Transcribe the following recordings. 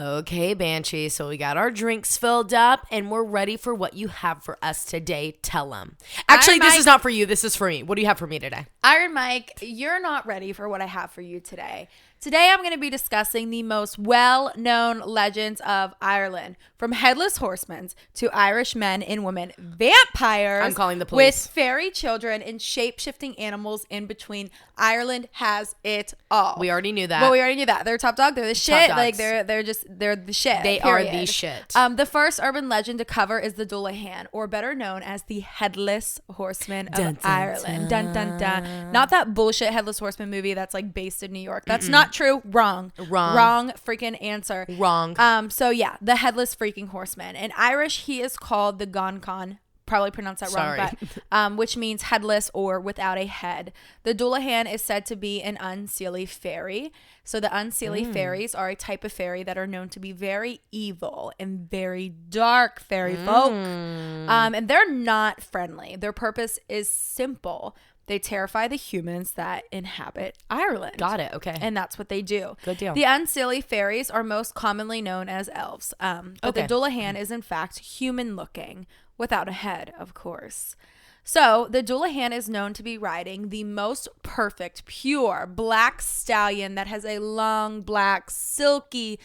Okay, Banshee, so we got our drinks filled up and we're ready for what you have for us today. Tell them. Actually, this is not for you. This is for me. What do you have for me today? Iron Mike, you're not ready for what I have for you today. Today, I'm going to be discussing the most well-known legends of Ireland, from headless horsemen to Irish men and women, vampires. I'm calling the police. With fairy children and shape-shifting animals in between. Ireland has it all. We already knew that. Well, we already knew that. They're top dog. They're the shit. Dogs. Like they're the shit. They period. are the shit. The first urban legend to cover is the dullahan, or better known as the headless horseman of Ireland. Dun dun dun. Not that bullshit headless horseman movie that's like based in New York. That's not true. Wrong freaking answer. Wrong. So yeah, the headless freaking horseman. In Irish, he is called the Goncan. Probably pronounced that wrong, but which means headless or without a head. The dullahan is said to be an unseelie fairy. So the unseelie fairies are a type of fairy that are known to be very evil and very dark fairy folk. And they're not friendly. Their purpose is simple. They terrify the humans that inhabit Ireland. Got it. Okay. And that's what they do. Good deal. The unseelie fairies are most commonly known as elves. But the dullahan is in fact human looking, without a head, of course. So the dullahan is known to be riding the most perfect, pure black stallion that has a long, black, silky,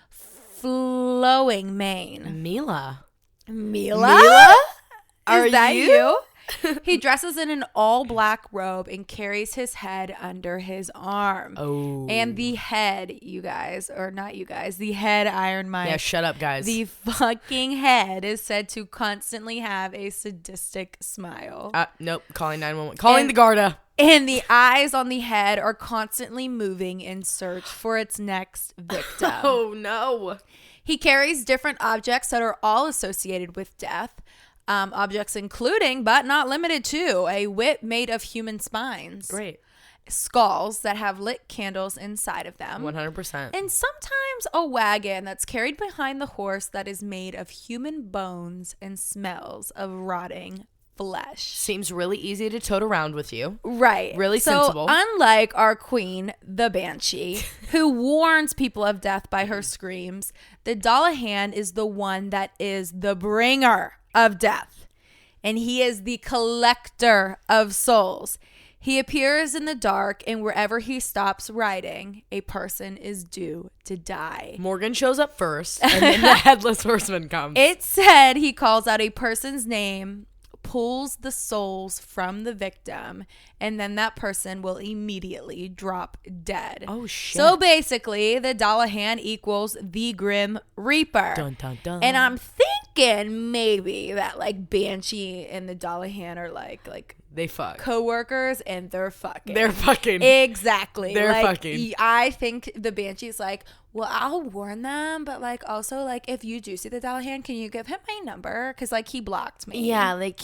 flowing mane. Mila? Is that you? He dresses in an all-black robe and carries his head under his arm. Oh. And the head, you guys, or not you guys, the head, Iron Mike. Yeah, shut up, guys. The fucking head is said to constantly have a sadistic smile. Nope. Calling 911. Calling the Garda. And the eyes on the head are constantly moving in search for its next victim. Oh, no. He carries different objects that are all associated with death. Objects including, but not limited to, a whip made of human spines. Great. Skulls that have lit candles inside of them. 100%. And sometimes a wagon that's carried behind the horse that is made of human bones and smells of rotting flesh. Seems really easy to tote around with you. Right. Really sensible. So unlike our queen, the Banshee, who warns people of death by her screams, the dullahan is the one that is the bringer of death, and he is the collector of souls. He appears in the dark, and wherever he stops riding, a person is due to die. Morgan shows up first, and then the headless horseman comes. It said he calls out a person's name, pulls the souls from the victim, and then that person will immediately drop dead. Oh, shit. So basically, the dullahan equals the Grim Reaper. Dun, dun, dun. And I'm thinking maybe that like Banshee and the dullahan are like they fuck. Co-workers, and they're fucking. They're fucking. Exactly. They're like, fucking. I think the Banshee's like, well, I'll warn them, but like also like if you do see the dullahan, can you give him my number? Because like he blocked me. Yeah, like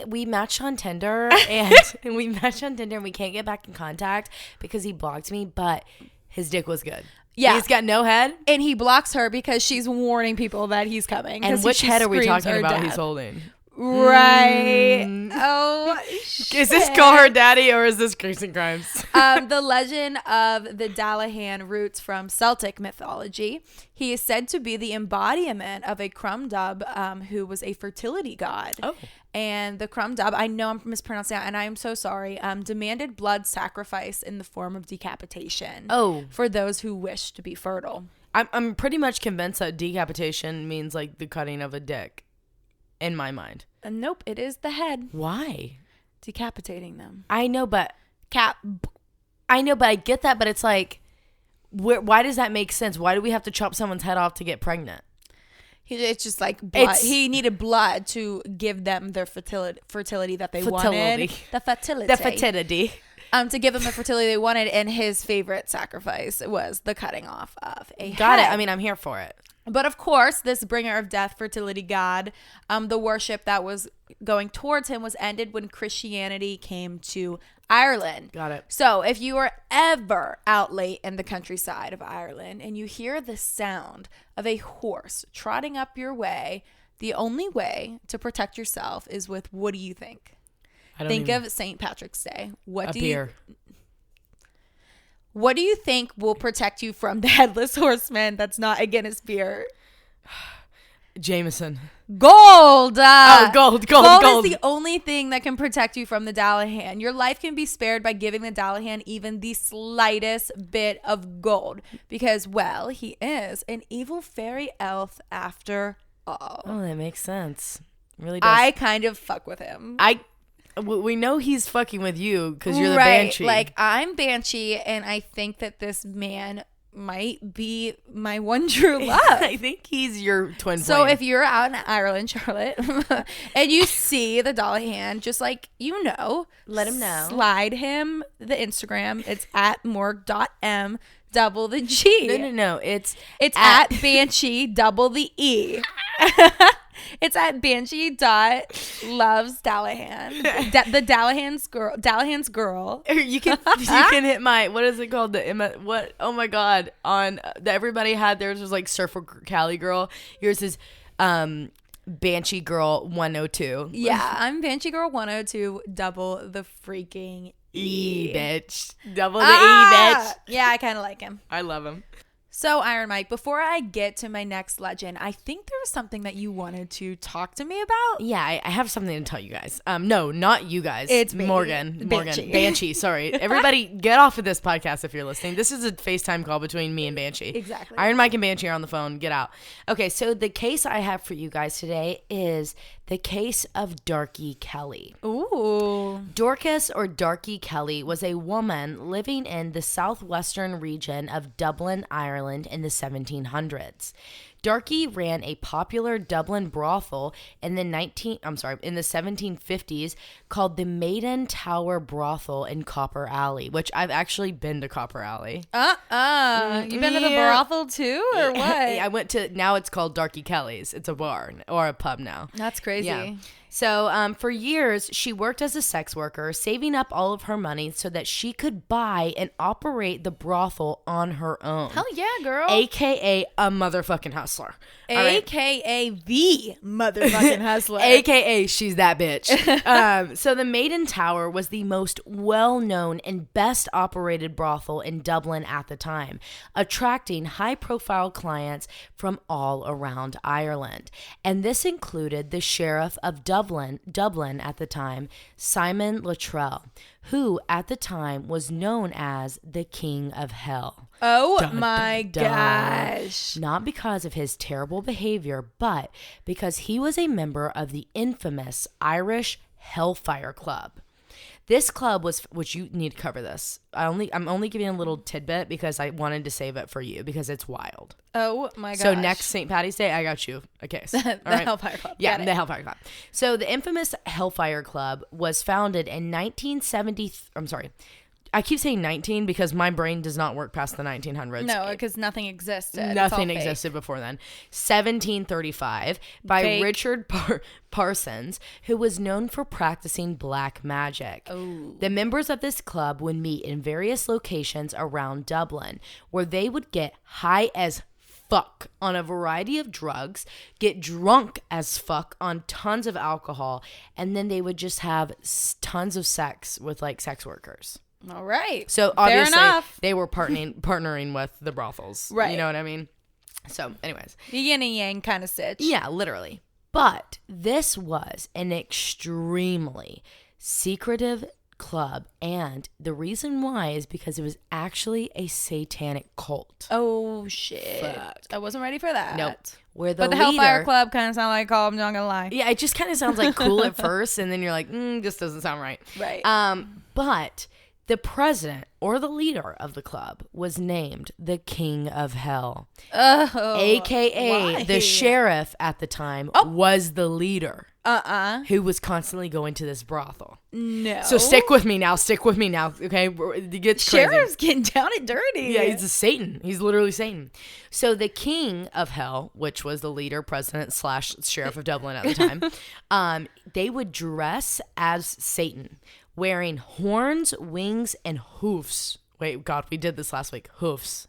we matched on Tinder and we can't get back in contact because he blocked me, but his dick was good. Yeah. He's got no head. And he blocks her because she's warning people that he's coming. And which head are we talking about he's holding? Right. Oh, shit. Is this Call Her Daddy or is this Grace and Crimes? The legend of the dullahan roots from Celtic mythology. He is said to be the embodiment of a Crumdub who was a fertility god. Oh. And the Crumdub, I know I'm mispronouncing that, and I am so sorry, demanded blood sacrifice in the form of decapitation. Oh. For those who wish to be fertile. I'm pretty much convinced that decapitation means like the cutting of a dick. In my mind. Nope, it is the head. Why? Decapitating them. I know, but I get that, but it's like, why does that make sense? Why do we have to chop someone's head off to get pregnant? It's just like blood. He needed blood to give them their fertility that they wanted. The fertility. To give them the fertility they wanted, and his favorite sacrifice was the cutting off of a head. Got it. I mean, I'm here for it. But of course, this bringer of death, fertility god, the worship that was going towards him was ended when Christianity came to Ireland. Got it. So if you are ever out late in the countryside of Ireland and you hear the sound of a horse trotting up your way, the only way to protect yourself is with, what do you think? Think of St. Patrick's Day. What do you think will protect you from the headless horseman that's not a Guinness beer? Jameson. Gold. Gold Gold is the only thing that can protect you from the dullahan. Your life can be spared by giving the dullahan even the slightest bit of gold because, well, he is an evil fairy elf after all. Oh, that makes sense. Really does. I kind of fuck with him. We know he's fucking with you because you're the right. Banshee. Like, I'm Banshee, and I think that this man might be my one true love. I think he's your twin So flame. if you're out in Ireland, Charlotte, and you see the dullahan, just like, let him know. Slide him the Instagram. It's at morg.m double the G. No. It's at Banshee double the E. It's at Banshee loves Dullahan. The Dullahan's girl. You can hit my, what is it called? What? Oh my God. On everybody had theirs was like Surfer Cali girl. Yours is Banshee Girl 102. Yeah, I'm Banshee Girl 102 double the freaking E. Bitch. Double the E, bitch. Yeah, I kind of like him. I love him. So, Iron Mike, before I get to my next legend, I think there was something that you wanted to talk to me about. Yeah, I have something to tell you guys. No, not you guys. It's me. Morgan. Banshee. Sorry. Everybody get off of this podcast if you're listening. This is a FaceTime call between me and Banshee. Exactly. Iron Mike and Banshee are on the phone. Get out. Okay, so the case I have for you guys today is the case of Darky Kelly. Ooh. Dorcas or Darky Kelly was a woman living in the southwestern region of Dublin, Ireland in the 1700s. Darky ran a popular Dublin brothel in the 1750s called the Maiden Tower Brothel in Copper Alley, which I've actually been to Copper Alley. You been to the brothel too, or what? I went to, now it's called Darky Kelly's. It's a bar or a pub now. That's crazy. Yeah. So for years, she worked as a sex worker, saving up all of her money so that she could buy and operate the brothel on her own. Hell yeah, girl. AKA a motherfucking hustler. AKA the motherfucking hustler. AKA she's that bitch. So the Maiden Tower was the most well-known and best operated brothel in Dublin at the time, attracting high-profile clients from all around Ireland. And this included the sheriff of Dublin at the time, Simon Luttrell, who at the time was known as the King of Hell. Oh my gosh. Not because of his terrible behavior, but because he was a member of the infamous Irish Hellfire Club. This club was, which you need to cover this. I'm only giving a little tidbit because I wanted to save it for you because it's wild. Oh my gosh. So next St. Patty's Day, I got you a case. The Hellfire Club. Yeah, the Hellfire Club. So the infamous Hellfire Club was founded in 1970. I'm sorry. I keep saying 19 because my brain does not work past the 1900s. No, because nothing existed. Nothing existed before then. 1735 by Fake. Richard Parsons, who was known for practicing black magic. Oh. The members of this club would meet in various locations around Dublin, where they would get high as fuck on a variety of drugs, get drunk as fuck on tons of alcohol, and then they would just have tons of sex with like sex workers. All right. So obviously Fair enough. they were partnering with the brothels. Right. You know what I mean? So anyways. The yin and yang kind of stitch. Yeah, literally. But this was an extremely secretive club, and the reason why is because it was actually a satanic cult. Oh shit. Fuck. I wasn't ready for that. Nope. Where But the Hellfire Club kind of sound like call, I'm not gonna lie. Yeah, it just kind of sounds like cool at first, and then you're like, this doesn't sound right. Right. But the president or the leader of the club was named the King of Hell. Oh. AKA why? the sheriff at the time was the leader. Who was constantly going to this brothel. No. So stick with me now. Okay, it gets crazy. Sheriff's getting down and dirty. Yeah, he's a Satan. He's literally Satan. So the King of Hell, which was the leader, president / sheriff of Dublin at the time, they would dress as Satan, wearing horns, wings, and hoofs. Wait, God, we did this last week. Hoofs.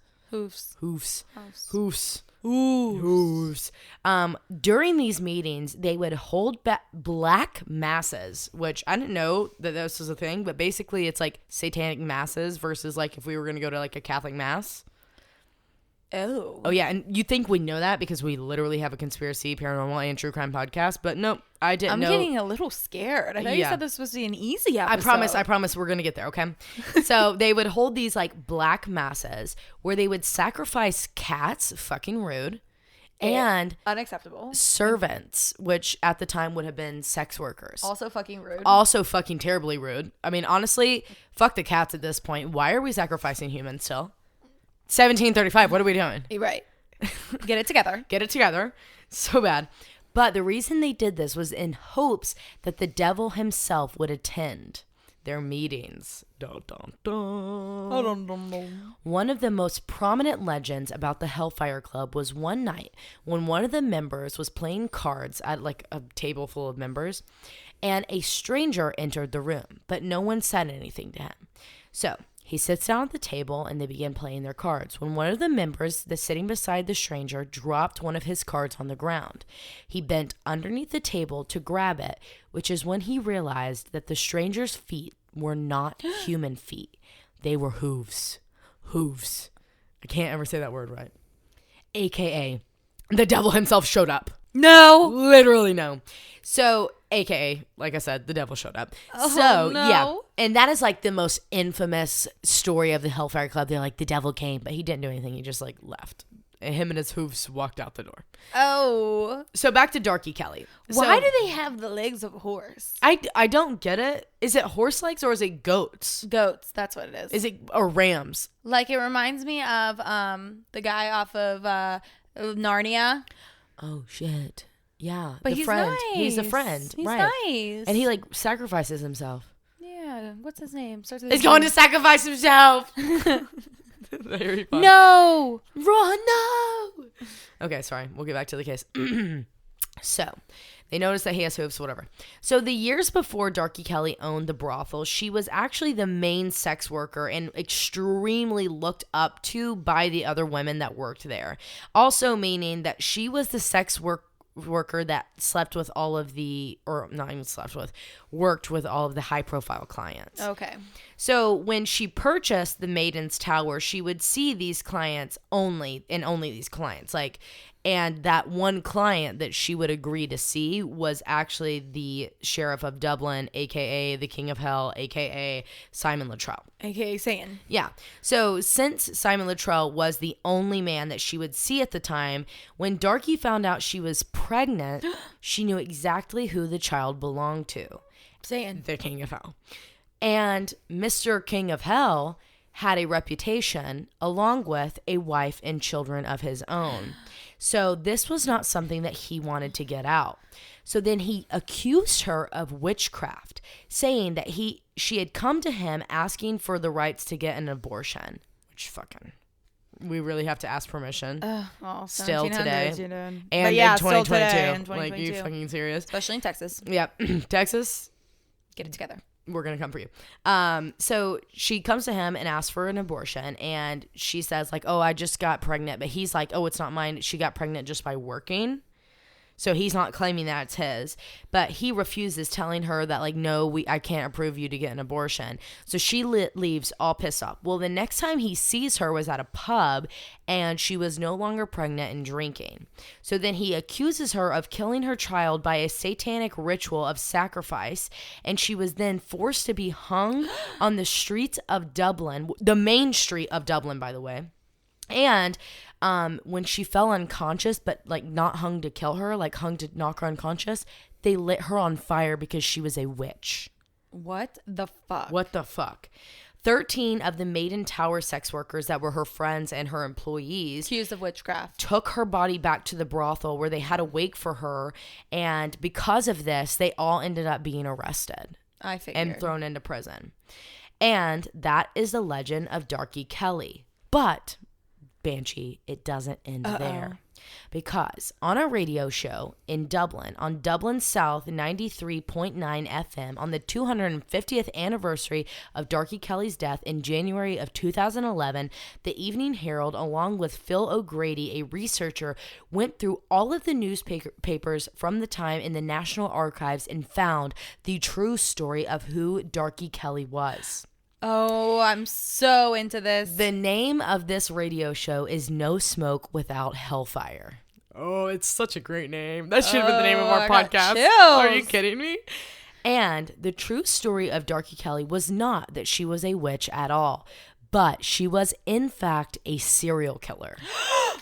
Hooves. During these meetings, they would hold black masses, which I didn't know that this was a thing, but basically it's like satanic masses versus like if we were going to go to like a Catholic mass. Oh yeah, and you think we know that because we literally have a conspiracy, paranormal, and true crime podcast, but nope, I didn't know. I'm getting a little scared. I thought you said this was an easy episode. I promise we're gonna get there, okay? So they would hold these like black masses where they would sacrifice cats, fucking rude, and unacceptable servants, which at the time would have been sex workers. Also fucking rude. Also fucking terribly rude. I mean, honestly, fuck the cats at this point. Why are we sacrificing humans still? 1735, what are we doing? Right. Get it together. Get it together. So bad. But the reason they did this was in hopes that the devil himself would attend their meetings. Dun, dun, dun. Dun, dun, dun. One of the most prominent legends about the Hellfire Club was one night when one of the members was playing cards at like a table full of members, and a stranger entered the room, but no one said anything to him. So he sits down at the table and they begin playing their cards when one of the members that's sitting beside the stranger dropped one of his cards on the ground. He bent underneath the table to grab it, which is when he realized that the stranger's feet were not human feet. They were hooves. Hooves. I can't ever say that word right. AKA, the devil himself showed up. No. Literally no. So, AKA, like I said, the devil showed up. Yeah. And that is like the most infamous story of the Hellfire Club. They're like, the devil came, but he didn't do anything. He just like left. And him and his hooves walked out the door. Oh. So back to Darky Kelly. Why do they have the legs of a horse? I don't get it. Is it horse legs or is it goats? Goats. That's what it is. Is it or rams? Like it reminds me of the guy off of Narnia. Oh shit. Yeah. But he's nice. He's a friend. He's right. nice. And he like sacrifices himself. Yeah. What's his name? He's going to sacrifice himself. No. Run, no. Okay, sorry. We'll get back to the case. So, they notice that he has hooves, whatever. So, the years before Darky Kelly owned the brothel, she was actually the main sex worker and extremely looked up to by the other women that worked there. Also meaning that she was the sex worker that slept with all of the, or not even slept with, worked with all of the high profile clients. Okay. So when she purchased the Maiden's Tower, she would see these clients only these clients. Like, and that one client that she would agree to see was actually the Sheriff of Dublin, aka the King of Hell, aka Simon Luttrell. AKA Satan. Yeah. So since Simon Luttrell was the only man that she would see at the time, when Darky found out she was pregnant, she knew exactly who the child belonged to. Satan. The King of Hell. And Mr. King of Hell had a reputation along with a wife and children of his own. So this was not something that he wanted to get out. So then he accused her of witchcraft, saying that she had come to him asking for the rights to get an abortion. Which fucking, we really have to ask permission. Still today. And yeah, in 2022. still today in 2022. Like, you fucking serious? Especially in Texas. Yep. Texas. Get it together. We're going to come for you. So she comes to him and asks for an abortion. And she says like, oh, I just got pregnant. But he's like, oh, it's not mine. She got pregnant just by working. So he's not claiming that it's his, but he refuses, telling her that like, no, I can't approve you to get an abortion. So she leaves all pissed off. Well, the next time he sees her was at a pub and she was no longer pregnant and drinking. So then he accuses her of killing her child by a satanic ritual of sacrifice. And she was then forced to be hung on the streets of Dublin, the main street of Dublin, by the way. And when she fell unconscious, but like not hung to kill her, like hung to knock her unconscious, they lit her on fire because she was a witch. What the fuck? What the fuck? 13 of the Maiden Tower sex workers that were her friends and her employees, accused of witchcraft, took her body back to the brothel where they had a wake for her. And because of this, they all ended up being arrested. I figured. And thrown into prison. And that is the legend of Darky Kelly. But Banshee, it doesn't end there. Because on a radio show in Dublin, on Dublin South 93.9 FM, on the 250th anniversary of Darky Kelly's death in January of 2011, the Evening Herald, along with Phil O'Grady, a researcher, went through all of the newspapers from the time in the National Archives and found the true story of who Darky Kelly was. Oh, I'm so into this. The name of this radio show is No Smoke Without Hellfire. Oh, it's such a great name. That should have been the name of our podcast. Are you kidding me? And the true story of Darky Kelly was not that she was a witch at all, but she was, in fact, a serial killer.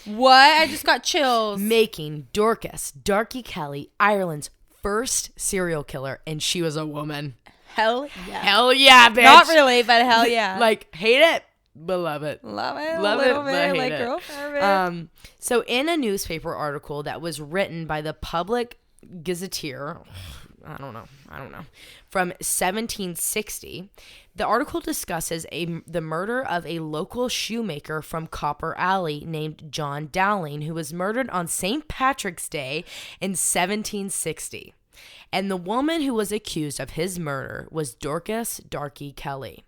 What? I just got chills. Making Dorcas, Darky Kelly, Ireland's first serial killer, and she was a woman. Hell yeah. Hell yeah, bitch. Not really, but hell yeah. Like, hate it, but love it. Love it. Love a little it, bit. but hate Like, it. girl for So in a newspaper article that was written by the Public Gazetteer, I don't know, from 1760, the article discusses the murder of a local shoemaker from Copper Alley named John Dowling, who was murdered on St. Patrick's Day in 1760. And the woman who was accused of his murder was Dorcas Darky Kelly.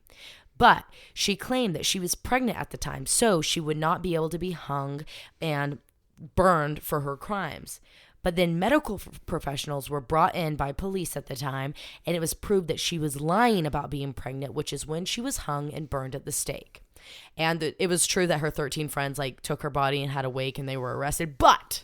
But she claimed that she was pregnant at the time, so she would not be able to be hung and burned for her crimes. But then medical professionals were brought in by police at the time, and it was proved that she was lying about being pregnant, which is when she was hung and burned at the stake. And it was true that her 13 friends took her body and had a wake and they were arrested. But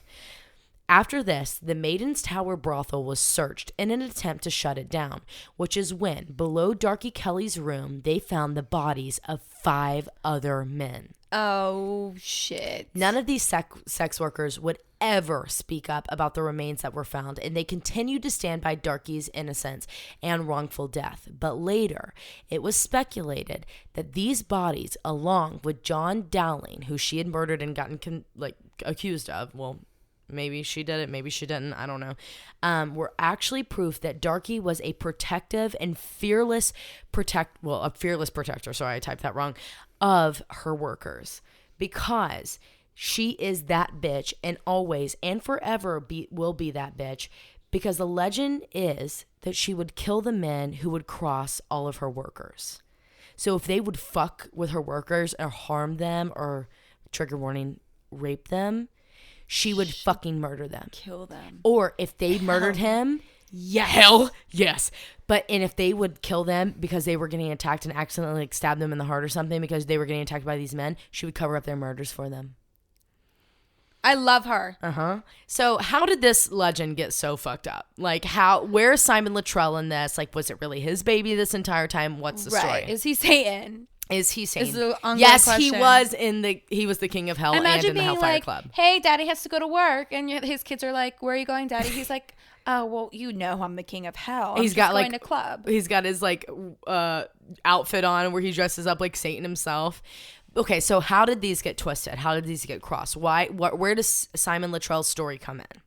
after this, the Maiden's Tower brothel was searched in an attempt to shut it down, which is when, below Darky Kelly's room, they found the bodies of 5 other men. Oh, shit. None of these sex workers would ever speak up about the remains that were found, and they continued to stand by Darky's innocence and wrongful death. But later, it was speculated that these bodies, along with John Dowling, who she had murdered and gotten accused of, well, maybe she did it, maybe she didn't, I don't know, were actually proof that Darky was a protective and fearless protector, sorry, I typed that wrong, of her workers. Because she is that bitch, and always and forever will be that bitch, because the legend is that she would kill the men who would cross all of her workers. So if they would fuck with her workers or harm them or, trigger warning, rape them, she would fucking murder them. Kill them. Or if they murdered him, yes. Hell, yes. And if they would kill them because they were getting attacked and accidentally stab them in the heart or something because they were getting attacked by these men, she would cover up their murders for them. I love her. Uh-huh. So how did this legend get so fucked up? Where's Simon Luttrell in this? Was it really his baby this entire time? What's the story? Is he Satan? Is he Satan? Is the ongoing yes, question. he was the king of hell. Imagine and in the being Hellfire Club. Hey, Daddy has to go to work, and his kids are like, "Where are you going, Daddy?" He's like, "Oh, well, you know, I'm the king of hell. He's got going to club." He's got his outfit on where he dresses up like Satan himself. Okay, so how did these get twisted? How did these get crossed? Where does Simon Luttrell's story come in?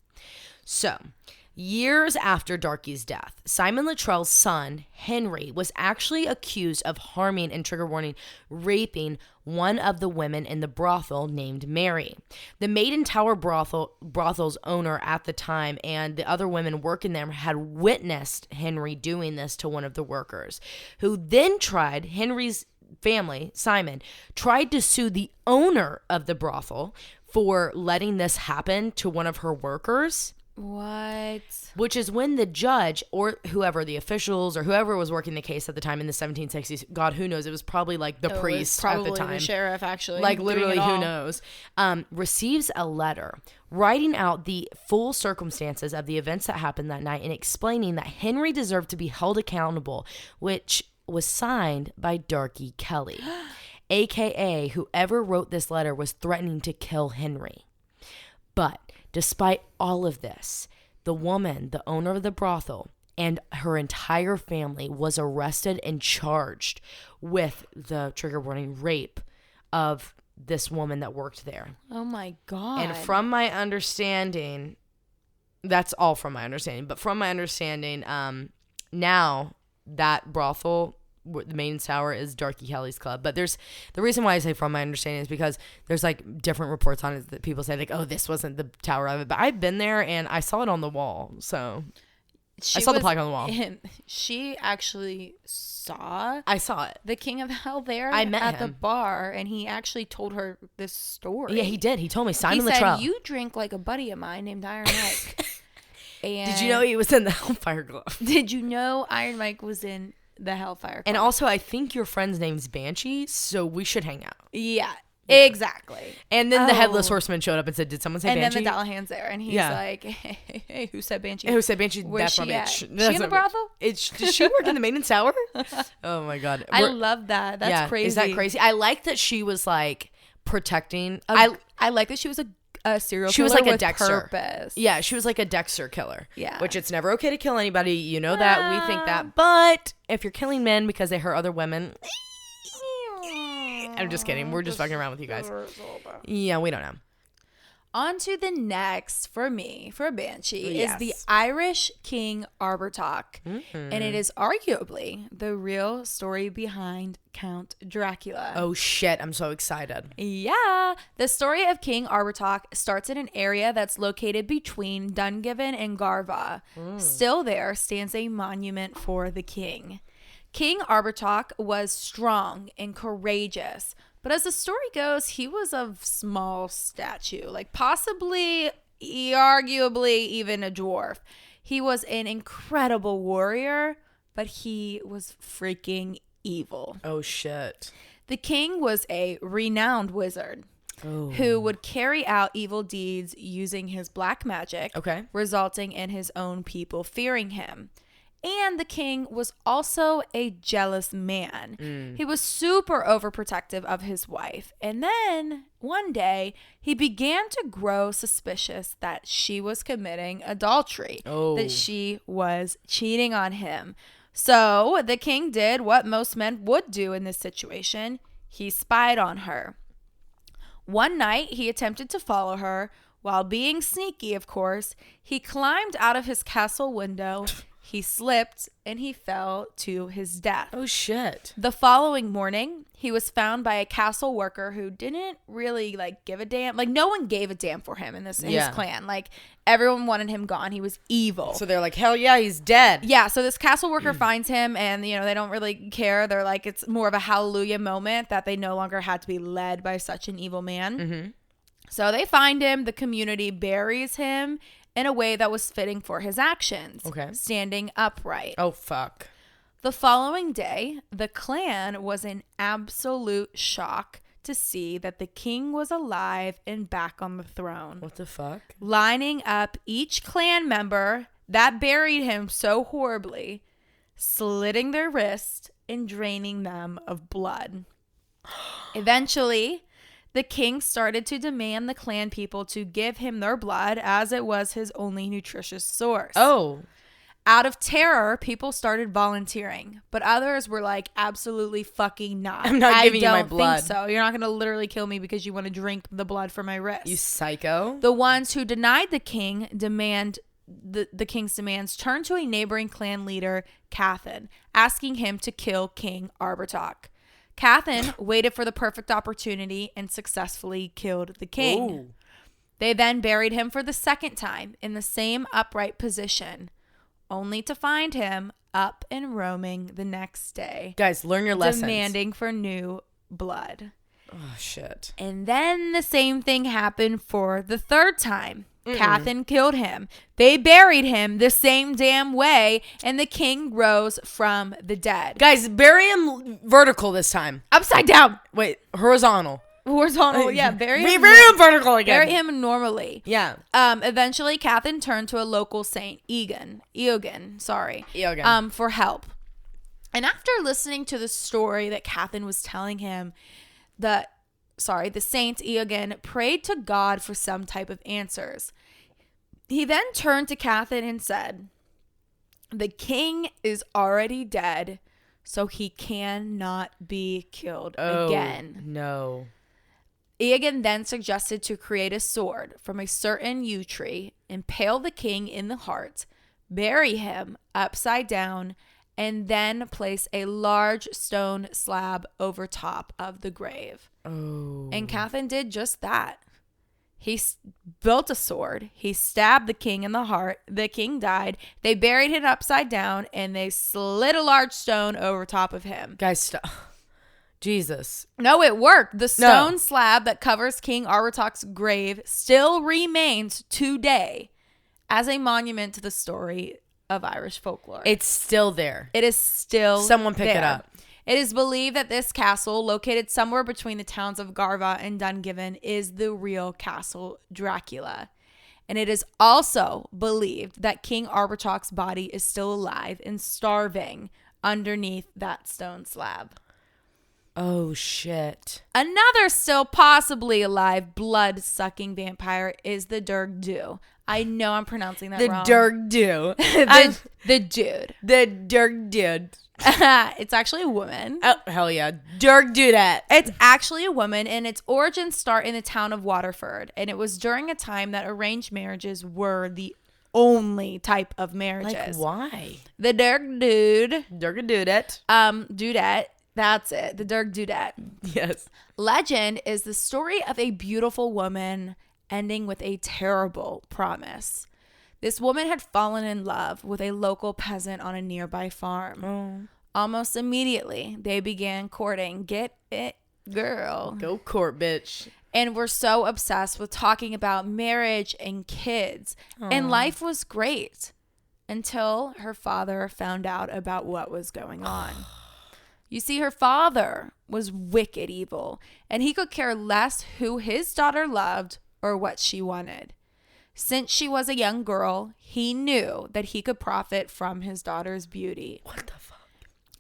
So, years after Darky's death, Simon Luttrell's son, Henry, was actually accused of harming and, trigger warning, raping one of the women in the brothel named Mary. The Maiden Tower brothel's owner at the time and the other women working there had witnessed Henry doing this to one of the workers, who then tried, Henry's family, Simon, tried to sue the owner of the brothel for letting this happen to one of her workers. What? Which is when the judge or whoever, the officials or whoever was working the case at the time in the 1760s, God, who knows? It was probably the priest at the time. The sheriff, actually. Literally, who knows? Receives a letter writing out the full circumstances of the events that happened that night and explaining that Henry deserved to be held accountable, which was signed by Darky Kelly, a.k.a. whoever wrote this letter was threatening to kill Henry. But despite all of this, the woman, the owner of the brothel, and her entire family was arrested and charged with the, trigger warning, rape of this woman that worked there. Oh my God. And from my understanding, that's all from my understanding, but from my understanding, now that brothel the main tower is Darky Kelly's club. But the reason why I say from my understanding is because there's like different reports on it that people say like, oh, this wasn't the tower of it. But I've been there and I saw it on the wall. So I saw the plaque on the wall. She actually saw. I saw it. The King of Hell there. I met at him the bar, and he actually told her this story. Yeah, he did. He told me Simon He Luttrell. said, "You drink like a buddy of mine named Iron Mike." And did you know he was in the Hellfire Club? Did you know Iron Mike was in the Hellfire Club? And also, I think your friend's name's Banshee, so we should hang out. Yeah. Exactly. And then the Headless Horseman showed up and said, did someone say Banshee? And then the Dullahan's there. And he's like, hey, who said Banshee? Who said Banshee? Where's That's my she at? bitch. She in the brothel? Does she work in the Maiden's Tower? Oh, my God. I love that. That's crazy. Is that crazy? I like that she was, like, protecting. I like that she was a serial killer. She was like with a Dexter. Purpose. Yeah, she was like a Dexter killer. Yeah. Which it's never okay to kill anybody. You know that. We think that. But if you're killing men because they hurt other women... I'm just kidding. We're just fucking around with you guys. Yeah, we don't know. On to the next, for me, for Banshee, Yes. is the Irish King Arbor Talk. And it is arguably the real story behind Count Dracula. Oh, shit. I'm so excited. Yeah. The story of King Arbor Talk starts in an area that's located between Dungiven and Garva. Still there stands a monument for the king. King Arbor Talk was strong and courageous, but as the story goes, he was of small stature, like possibly, arguably even a dwarf. He was an incredible warrior, but he was freaking evil. Oh, shit. The king was a renowned wizard who would carry out evil deeds using his black magic, resulting in his own people fearing him. And the king was also a jealous man. He was super overprotective of his wife. And then one day he began to grow suspicious that she was committing adultery, that she was cheating on him. So the king did what most men would do in this situation. He spied on her. One night he attempted to follow her. While being sneaky, of course, he climbed out of his castle window. He slipped and he fell to his death. Oh, shit. The following morning, he was found by a castle worker who didn't really give a damn. Like, no one gave a damn for him in his clan. Like, everyone wanted him gone. He was evil. So they're like, hell yeah, he's dead. Yeah. So this castle worker finds him and, they don't really care. They're like, it's more of a hallelujah moment that they no longer had to be led by such an evil man. Mm-hmm. So they find him. The community buries him in a way that was fitting for his actions. Standing upright. Oh, fuck. The following day, the clan was in absolute shock to see that the king was alive and back on the throne. What the fuck? Lining up each clan member that buried him so horribly, slitting their wrists and draining them of blood. Eventually, the king started to demand the clan people to give him their blood as it was his only nutritious source. Oh. Out of terror, people started volunteering, but others were like, absolutely fucking not. I'm not giving you my blood. I don't think so. You're not going to literally kill me because you want to drink the blood from my wrist. You psycho. The ones who denied the king the king's demands turned to a neighboring clan leader, Cathan, asking him to kill King Arbor Talk. Cathan waited for the perfect opportunity and successfully killed the king. Ooh. They then buried him for the second time in the same upright position, only to find him up and roaming the next day. Guys, learn your lessons. Demanding for new blood. Oh, shit. And then the same thing happened for the third time. Cathan killed him. They buried him the same damn way, and the king rose from the dead. Guys, bury him vertical this time. Upside down. Wait, horizontal. Horizontal, yeah. Bury him vertical again. Bury him normally. Yeah. Eventually, Cathan turned to a local saint, Eogan, for help. And after listening to the story that Cathan was telling him, the saint Eogan prayed to God for some type of answers. He then turned to Cathan and said, "The king is already dead, so he cannot be killed again." No. Eogan then suggested to create a sword from a certain yew tree, impale the king in the heart, bury him upside down, and then place a large stone slab over top of the grave. Oh. And Catherine did just that. He built a sword. He stabbed the king in the heart. The king died. They buried him upside down, and they slid a large stone over top of him. Guys, stop. Jesus. No, it worked. The stone slab that covers King Arbor Talk's grave still remains today as a monument to the story of Irish folklore. It's still there. It is still Someone pick it up. It is believed that this castle, located somewhere between the towns of Garva and Dungiven, is the real Castle Dracula. And it is also believed that King Arbor Talk's body is still alive and starving underneath that stone slab. Oh, shit. Another still possibly alive blood-sucking vampire is the Dirk Dudette. I know I'm pronouncing that wrong. The Dirk Dudette. The dude. The Dirk Dudette. It's actually a woman. Oh, hell yeah. Dirk Dudette. It's actually a woman, and its origins start in the town of Waterford. And it was during a time that arranged marriages were the only type of marriages. Like, why? The Dirk Dude. Dirk Dudette. Dudette. That's it. The Dirk Dudette. Yes. Legend is the story of a beautiful woman ending with a terrible promise. This woman had fallen in love with a local peasant on a nearby farm. Oh. Almost immediately, they began courting. Get it, girl. Go court, bitch. And were so obsessed with talking about marriage and kids. Aww. And life was great until her father found out about what was going on. You see, her father was wicked evil, and he could care less who his daughter loved or what she wanted. Since she was a young girl, he knew that he could profit from his daughter's beauty. What the fuck?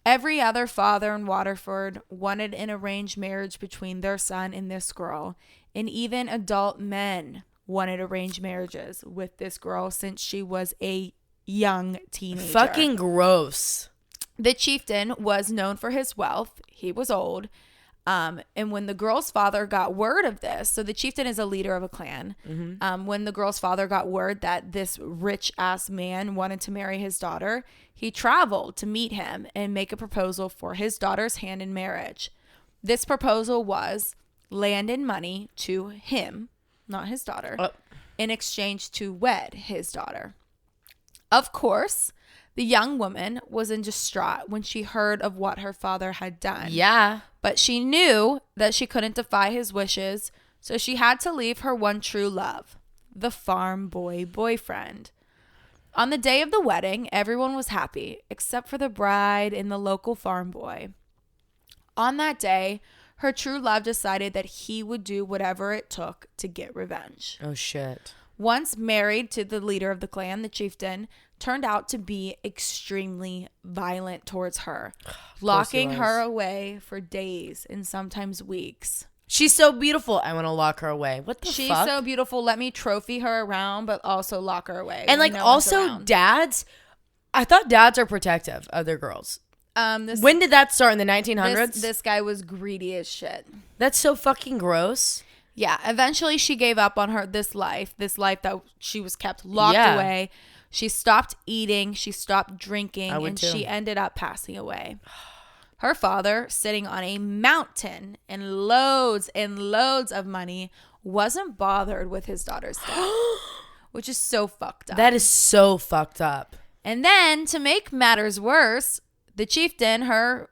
Every other father in Waterford wanted an arranged marriage between their son and this girl, and even adult men wanted arranged marriages with this girl since she was a young teenager. Fucking gross. The chieftain was known for his wealth. He was old. And when the girl's father got word of this, so the chieftain is a leader of a clan. Mm-hmm. When the girl's father got word that this rich ass man wanted to marry his daughter, he traveled to meet him and make a proposal for his daughter's hand in marriage. This proposal was land and money to him, not his daughter, in exchange to wed his daughter. Of course, the young woman was in distraught when she heard of what her father had done. Yeah. But she knew that she couldn't defy his wishes, so she had to leave her one true love, the farm boy boyfriend. On the day of the wedding, everyone was happy, except for the bride and the local farm boy. On that day, her true love decided that he would do whatever it took to get revenge. Oh, shit. Once married to the leader of the clan, the chieftain turned out to be extremely violent towards her, locking her away for days and sometimes weeks. She's so beautiful. I want to lock her away. What the fuck? She's so beautiful. Let me trophy her around, but also lock her away. And like, also dads, I thought dads are protective of their girls. When did that start? In the 1900s? This guy was greedy as shit. That's so fucking gross. Yeah. Eventually she gave up on this life that she was kept locked away. She stopped eating, she stopped drinking, and she ended up passing away. Her father, sitting on a mountain and loads of money, wasn't bothered with his daughter's death, which is so fucked up. That is so fucked up. And then, to make matters worse, the chieftain, her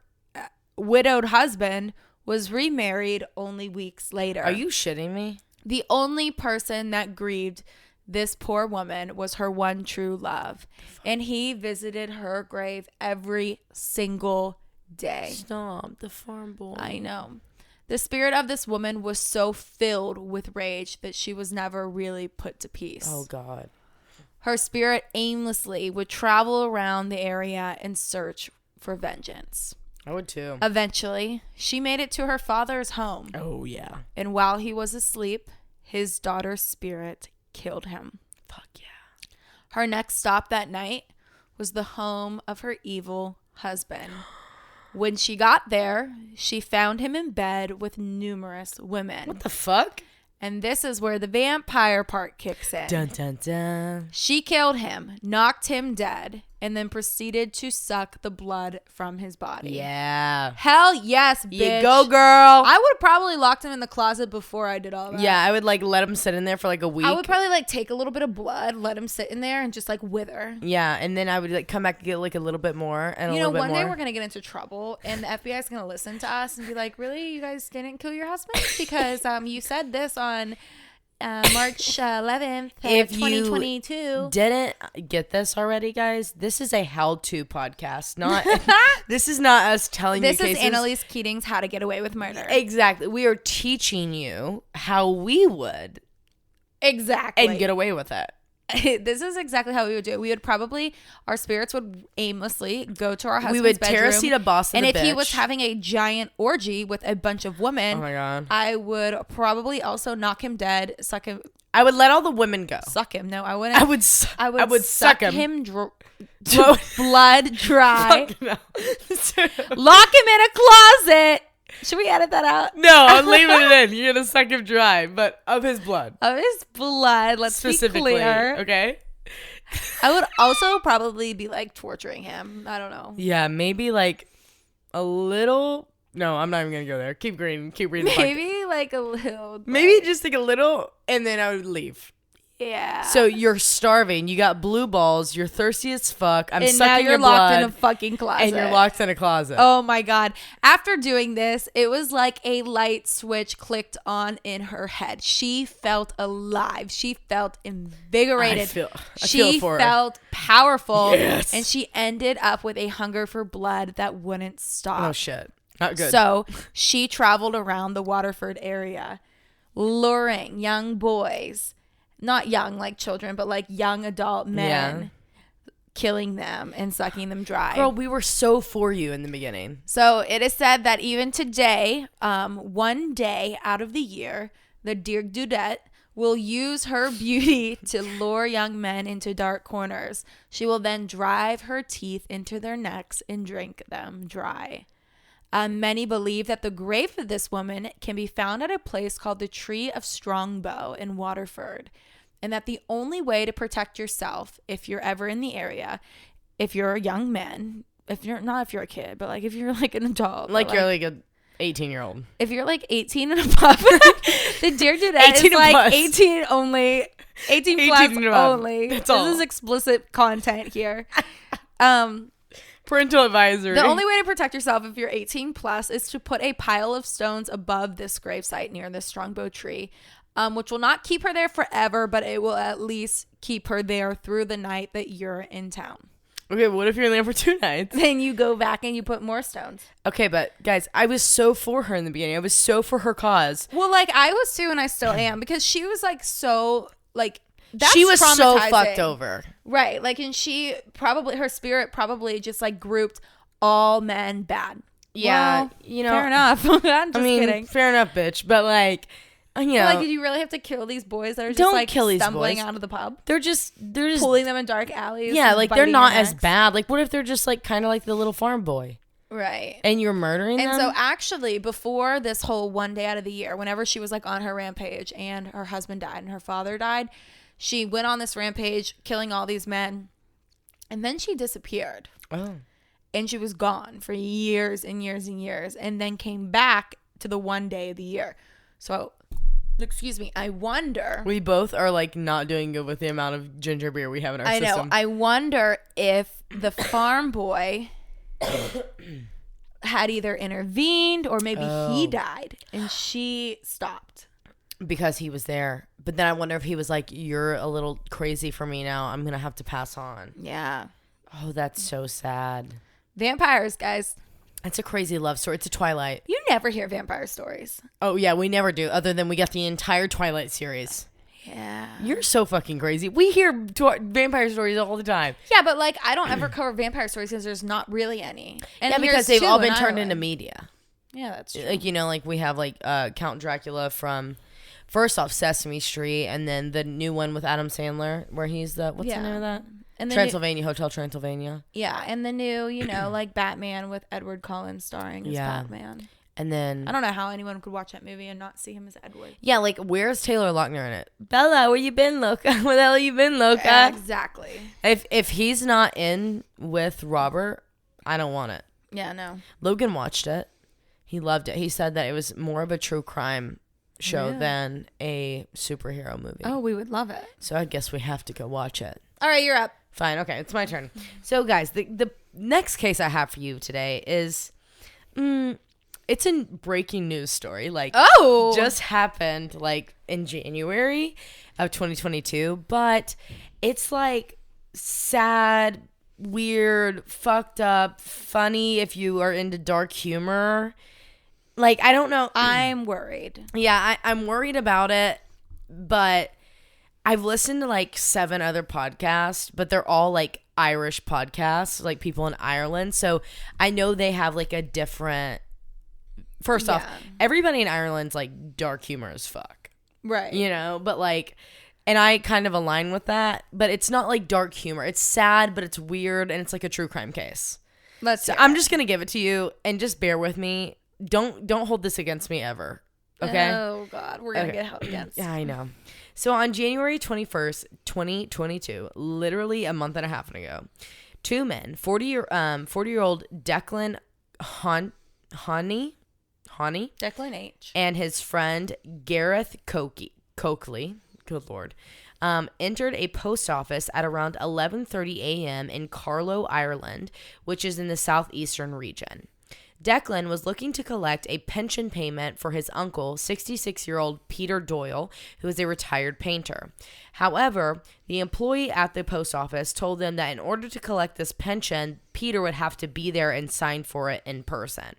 widowed husband, was remarried only weeks later. Are you shitting me? The only person that grieved this poor woman was her one true love, and he visited her grave every single day. Stop, the farm boy. I know. The spirit of this woman was so filled with rage that she was never really put to peace. Oh, God. Her spirit aimlessly would travel around the area and search for vengeance. I would too. Eventually, she made it to her father's home. Oh, yeah. And while he was asleep, his daughter's spirit killed him. Fuck yeah. Her next stop that night was the home of her evil husband. When she got there, she found him in bed with numerous women. What the fuck? And this is where the vampire part kicks in. Dun, dun, dun. She killed him, knocked him dead, and then proceeded to suck the blood from his body. Yeah. Hell yes, bitch. You go, girl. I would have probably locked him in the closet before I did all that. Yeah, I would like let him sit in there for like a week. I would probably like take a little bit of blood, let him sit in there and just like wither. Yeah, and then I would like come back and get like a little bit more and a little bit more. One day we're going to get into trouble and the FBI is going to listen to us and be like, really? You guys didn't kill your husband? Because you said this on March 11th, if 2022. You didn't get this already, guys, this is a how-to podcast. Not this is not us telling you cases. This is Annalise Keating's How to Get Away with Murder. Exactly. We are teaching you how we would exactly and get away with it. This is exactly how we would do it. We would probably, our spirits would aimlessly go to our husband's bedroom. We would bedroom, terracete a boss and if he was having a giant orgy with a bunch of women, oh my God, I would probably also knock him dead, suck him. I would let all the women go. Suck him. No, I wouldn't. I would suck him blood dry. No. Lock him in a closet. Should we edit that out? No, I'm leaving it in. You're going to suck him dry, but of his blood. Of his blood, let's be clear. Okay? I would also probably be like torturing him. I don't know. Yeah, maybe like a little. No, I'm not even going to go there. Keep reading. Maybe like a little. Maybe just like a little, and then I would leave. Yeah. So you're starving. You got blue balls. You're thirsty as fuck. I'm and sucking now you're your locked blood, in a fucking closet. and you're locked in a closet. Oh my God. After doing this, it was like a light switch clicked on in her head. She felt alive. She felt invigorated. I she feel for her. felt powerful. Yes. And she ended up with a hunger for blood that wouldn't stop. Oh shit. Not good. So she traveled around the Waterford area, luring young boys. Not young like children, but like young adult men, killing them and sucking them dry. Girl, we were so for you in the beginning. So it is said that even today, one day out of the year, the Dirk Dudette will use her beauty to lure young men into dark corners. She will then drive her teeth into their necks and drink them dry. Many believe that the grave of this woman can be found at a place called the Tree of Strongbow in Waterford, and that the only way to protect yourself, if you're ever in the area, if you're a young man, if you're a kid, but like if you're like an adult, like you're like a 18-year-old, if you're like 18 and above, the Dirk Dudette is like plus. 18 only, 18 plus only. That's this all. is explicit content here. Parental advisory. The only way to protect yourself if you're 18 plus is to put a pile of stones above this gravesite near this strongbow tree, which will not keep her there forever, but it will at least keep her there through the night that you're in town. Okay, what if you're there for 2 nights? Then you go back and you put more stones. Okay, but guys, I was so for her in the beginning. I was so for her cause. Well, like I was too, and I still am, because she was like so like. That's she was so fucked over. Right. Like, and her spirit probably just like grouped all men bad. Yeah. Well, fair enough. I'm just kidding. Fair enough, bitch. But like, like, did you really have to kill these boys that are just like stumbling out of the pub? They're just pulling them in dark alleys. Yeah. Like they're not as bad. Like what if they're just like kind of like the little farm boy? Right. And you're murdering them? And so actually before this whole one day out of the year, whenever she was like on her rampage and her husband died and her father died, she went on this rampage, killing all these men, and then she disappeared. Oh. And she was gone for years and years and years, and then came back to the one day of the year. So, excuse me, I wonder. We both are like not doing good with the amount of ginger beer we have in our system. I know. I wonder if the farm boy had either intervened or maybe he died and she stopped. Because he was there. But then I wonder if he was like, you're a little crazy for me now. I'm going to have to pass on. Yeah. Oh, that's so sad. Vampires, guys. It's a crazy love story. It's a Twilight. You never hear vampire stories. Oh, yeah. We never do. Other than we got the entire Twilight series. Yeah. You're so fucking crazy. We hear vampire stories all the time. Yeah, but like I don't ever cover vampire stories because there's not really any. And yeah, because they've all been turned into media. Yeah, that's true. Like, like we have like Count Dracula from... First off, Sesame Street, and then the new one with Adam Sandler, where he's what's the name of that? And Transylvania, Hotel Transylvania. Yeah, and the new, like Batman with Edward Cullen starring as Batman. And then I don't know how anyone could watch that movie and not see him as Edward. yeah, like where's Taylor Lautner in it? Bella, where you been, Loca? Where the hell you been, Loca? Exactly. If he's not in with Robert, I don't want it. Yeah, no. Logan watched it. He loved it. He said that it was more of a true crime show than a superhero movie. Oh, we would love it. So I guess we have to go watch it. All right, you're up. Fine. Okay, it's my turn. So guys, the next case I have for you today is it's a breaking news story. Like, just happened like in January of 2022, but it's like sad, weird, fucked up, funny if you are into dark humor. Like, I don't know. I'm worried. Yeah, I'm worried about it, but I've listened to like 7 other podcasts, but they're all like Irish podcasts, like people in Ireland. So I know they have like a different. First off, everybody in Ireland's like dark humor as fuck. Right. You know, but like, and I kind of align with that, but it's not like dark humor. It's sad, but it's weird, and it's like a true crime case. I'm just going to give it to you, and just bear with me. Don't hold this against me ever. Okay? Oh, God. We're going to get held against. Yeah, I know. So on January 21st, 2022, literally a month and a half ago, 2 men, 40-year-old Declan Honey, Declan H. and his friend Gareth Coakley, good Lord, entered a post office at around 11:30 a.m. in Carlow, Ireland, which is in the southeastern region. Declan was looking to collect a pension payment for his uncle, 66-year-old Peter Doyle, who is a retired painter. However, the employee at the post office told them that in order to collect this pension, Peter would have to be there and sign for it in person.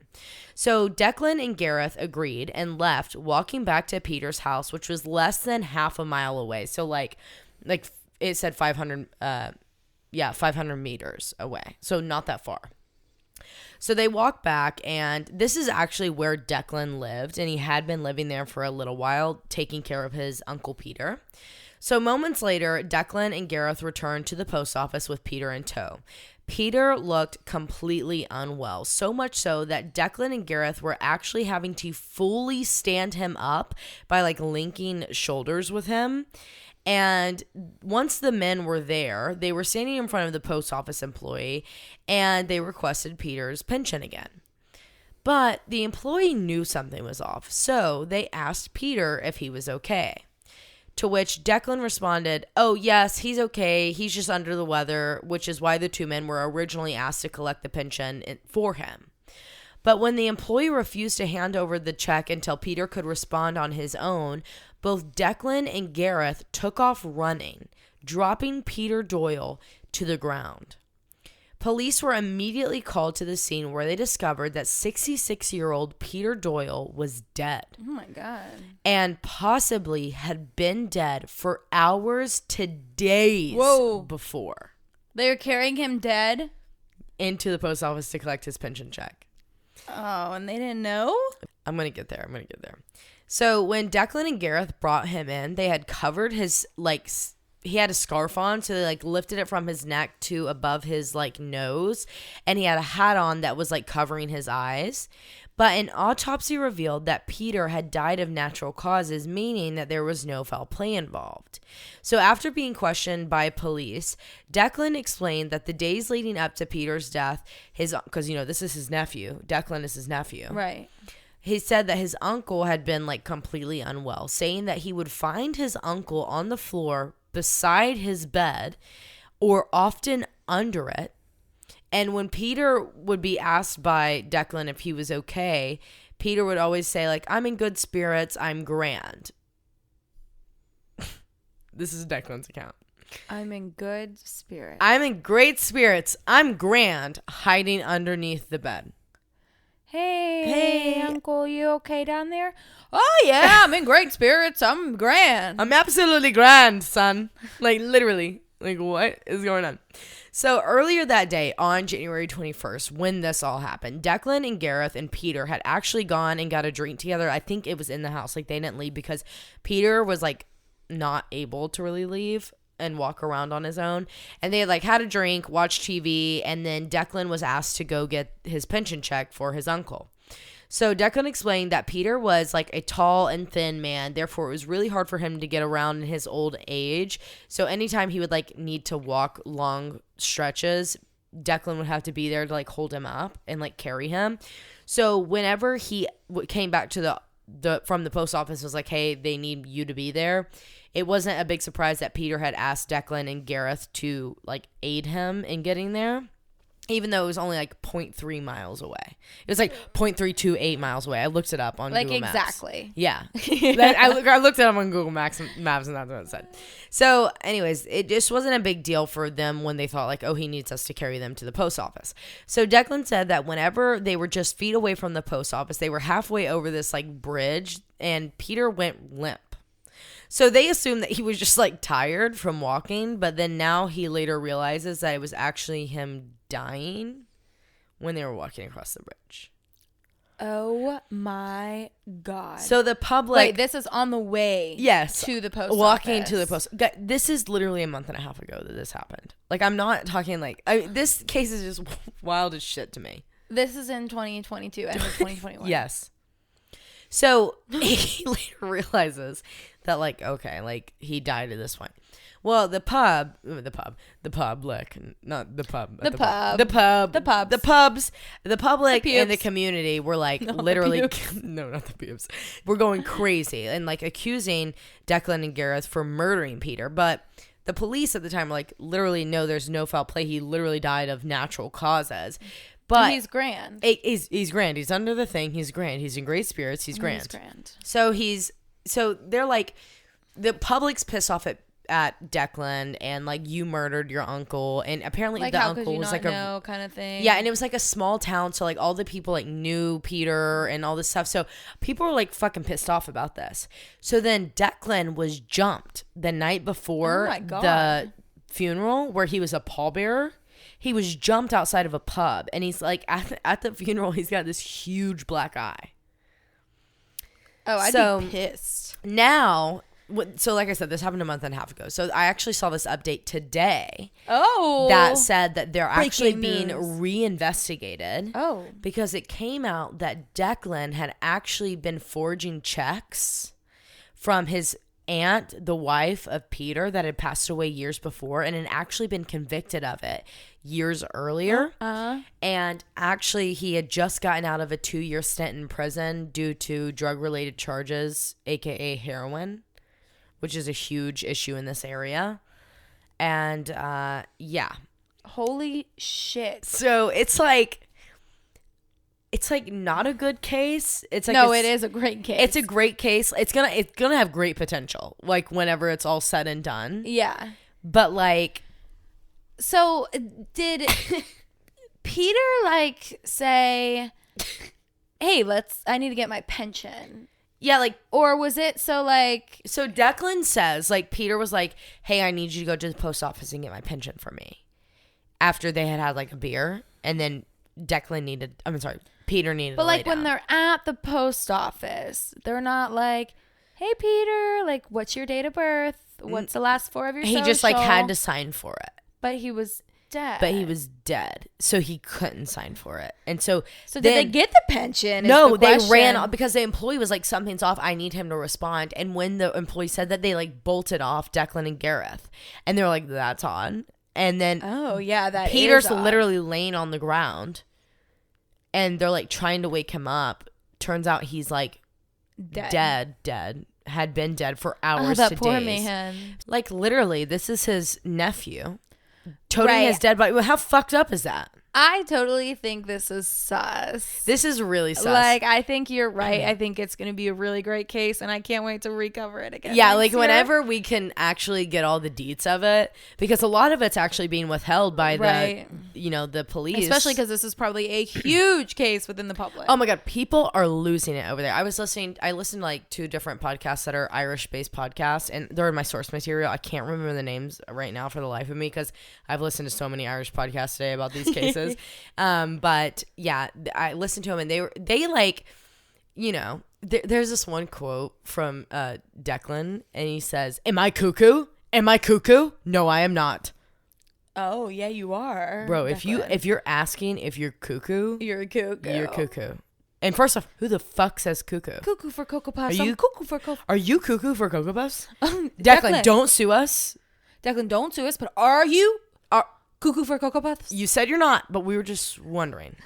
So Declan and Gareth agreed and left, walking back to Peter's house, which was less than half a mile away. So like it said 500 meters away. So not that far. So they walk back, and this is actually where Declan lived, and he had been living there for a little while, taking care of his Uncle Peter. So moments later, Declan and Gareth returned to the post office with Peter in tow. Peter looked completely unwell, so much so that Declan and Gareth were actually having to fully stand him up by like linking shoulders with him. And once the men were there, they were standing in front of the post office employee, and they requested Peter's pension again. But the employee knew something was off, so they asked Peter if he was okay. To which Declan responded, "Oh, yes, he's okay. He's just under the weather," which is why the 2 men were originally asked to collect the pension for him. But when the employee refused to hand over the check until Peter could respond on his own, both Declan and Gareth took off running, dropping Peter Doyle to the ground. Police were immediately called to the scene, where they discovered that 66-year-old Peter Doyle was dead. Oh my God. And possibly had been dead for hours to days before. They were carrying him dead into the post office to collect his pension check. Oh, and they didn't know? I'm going to get there. So when Declan and Gareth brought him in, they had covered his, like, he had a scarf on, so they, like, lifted it from his neck to above his, like, nose, and he had a hat on that was, like, covering his eyes. But an autopsy revealed that Peter had died of natural causes, meaning that there was no foul play involved. So after being questioned by police, Declan explained that the days leading up to Peter's death, because, you know, this is his nephew. Declan is his nephew. Right. He said that his uncle had been, like, completely unwell, saying that he would find his uncle on the floor beside his bed or often under it. And when Peter would be asked by Declan if he was okay, Peter would always say, like, "I'm in good spirits, I'm grand." This is Declan's account. I'm in good spirits. "I'm in great spirits, I'm grand," hiding underneath the bed. Hey, Uncle, you okay down there? "Oh, yeah, I'm in great spirits. I'm grand. I'm absolutely grand, son." Like, literally. Like, what is going on? So earlier that day, on January 21st, when this all happened, Declan and Gareth and Peter had actually gone and got a drink together. I think it was in the house. Like, they didn't leave because Peter was, like, not able to really leave and walk around on his own. And they had, like, had a drink, watched TV, and then Declan was asked to go get his pension check for his uncle. So Declan explained that Peter was like a tall and thin man. Therefore, it was really hard for him to get around in his old age. So anytime he would like need to walk long stretches, Declan would have to be there to like hold him up and like carry him. So whenever he came back to from the post office, was like, hey, they need you to be there. It wasn't a big surprise that Peter had asked Declan and Gareth to like aid him in getting there. Even though it was only like 0.3 miles away. It was like 0.328 miles away. I looked it up on Google Maps. Exactly. Yeah. I looked it up on Google Maps and that's what it said. So anyways, it just wasn't a big deal for them when they thought like, oh, he needs us to carry them to the post office. So Declan said that whenever they were just feet away from the post office, they were halfway over this like bridge and Peter went limp. So they assumed that he was just like tired from walking, but then now he later realizes that it was actually him dying when they were walking across the bridge. Oh my God. So the public... Wait, this is on the way to the post walking office. to the post... This is literally a month and a half ago that this happened. Like, I'm not talking like... this case is just wild as shit to me. This is in 2022, end of 2021. Yes. So he later realizes that, like, okay, like, he died at this point. Well, the public, not the pub, the public, the public and the community were like literally, no, not the pubes. We're going crazy and like accusing Declan and Gareth for murdering Peter. But the police at the time were like, literally, no, there's no foul play. He literally died of natural causes. But he's grand. He's grand. He's under the thing. He's grand. He's in great spirits. He's grand. So they're like, the public's pissed off at Declan and like, you murdered your uncle, and apparently like, the how uncle could you was not like know kind of thing. Yeah, and it was like a small town, so like all the people like knew Peter and all this stuff. So people were like fucking pissed off about this. So then Declan was jumped the night before the funeral, where he was a pallbearer. He was jumped outside of a pub, and he's like at the funeral. He's got this huge black eye. Oh, I'd be pissed now. So like I said, this happened a month and a half ago. So I actually saw this update today. Oh. That said that they're actually being reinvestigated. Oh. Because it came out that Declan had actually been forging checks from his aunt, the wife of Peter, that had passed away years before, and had actually been convicted of it years earlier. And actually he had just gotten out of a 2-year stint in prison due to drug-related charges, aka heroin, which is a huge issue in this area. And yeah. Holy shit. So it's like not a good case. It's like, no, it is a great case. It's a great case. It's gonna have great potential, like whenever it's all said and done. Yeah. But like, so did Peter like say, hey, I need to get my pension? Yeah, like, or was it so Declan says, like, Peter was like, hey, I need you to go to the post office and get my pension for me. After they had like a beer, and then Peter needed But like, when they're at the post office, they're not like, hey, Peter, like, what's your date of birth? What's the last 4 of your social? He just like had to sign for it. But he was dead. So he couldn't sign for it. And so did they get the pension? No, they ran because the employee was like, something's off. I need him to respond. And when the employee said that, they like bolted off Declan and Gareth. And they're like, that's odd. And then Peter's literally laying on the ground. And they're like trying to wake him up. Turns out he's like dead. Had been dead for hours to days. Poor man. Like literally, this is his nephew. Toting his dead body. How fucked up is that? I totally think this is sus. This is really sus. Like, I think you're right. I think it's going to be a really great case, and I can't wait to recover it again. Yeah, like whenever we can actually get all the deets of it, because a lot of it's actually being withheld by the police. Especially because this is probably a huge case within the public. Oh my God, people are losing it over there. I listened to like 2 different podcasts that are Irish-based podcasts, and they're in my source material. I can't remember the names right now for the life of me, because I've listened to so many Irish podcasts today about these cases. But yeah, I listened to them, and they like, there's this one quote from Declan, and he says, am I cuckoo? No, I am not. Oh yeah, you are, bro. Declan. If you're asking if you're cuckoo, you're a cuckoo. You're cuckoo. And first off, who the fuck says cuckoo? Cuckoo for Cocoa Puffs. Are you cuckoo for Cocoa? Are you cuckoo for Cocoa Puffs? Declan, don't sue us. Declan, don't sue us. But are you cuckoo for Cocoa Puffs? You said you're not, but we were just wondering.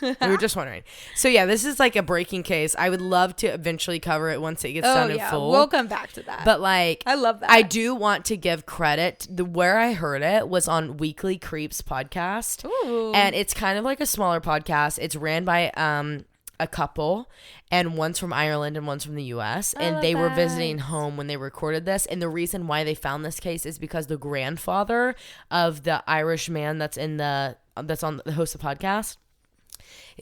So yeah, this is like a breaking case. I would love to eventually cover it once it gets done in full. We'll come back to that. But like, I love that. I do want to give credit. Where I heard it was on Weekly Creeps podcast. Ooh. And it's kind of like a smaller podcast. It's ran by a couple, and one's from Ireland and one's from the US, and they were visiting home when they recorded this. And the reason why they found this case is because the grandfather of the Irish man that's on the host of the podcast,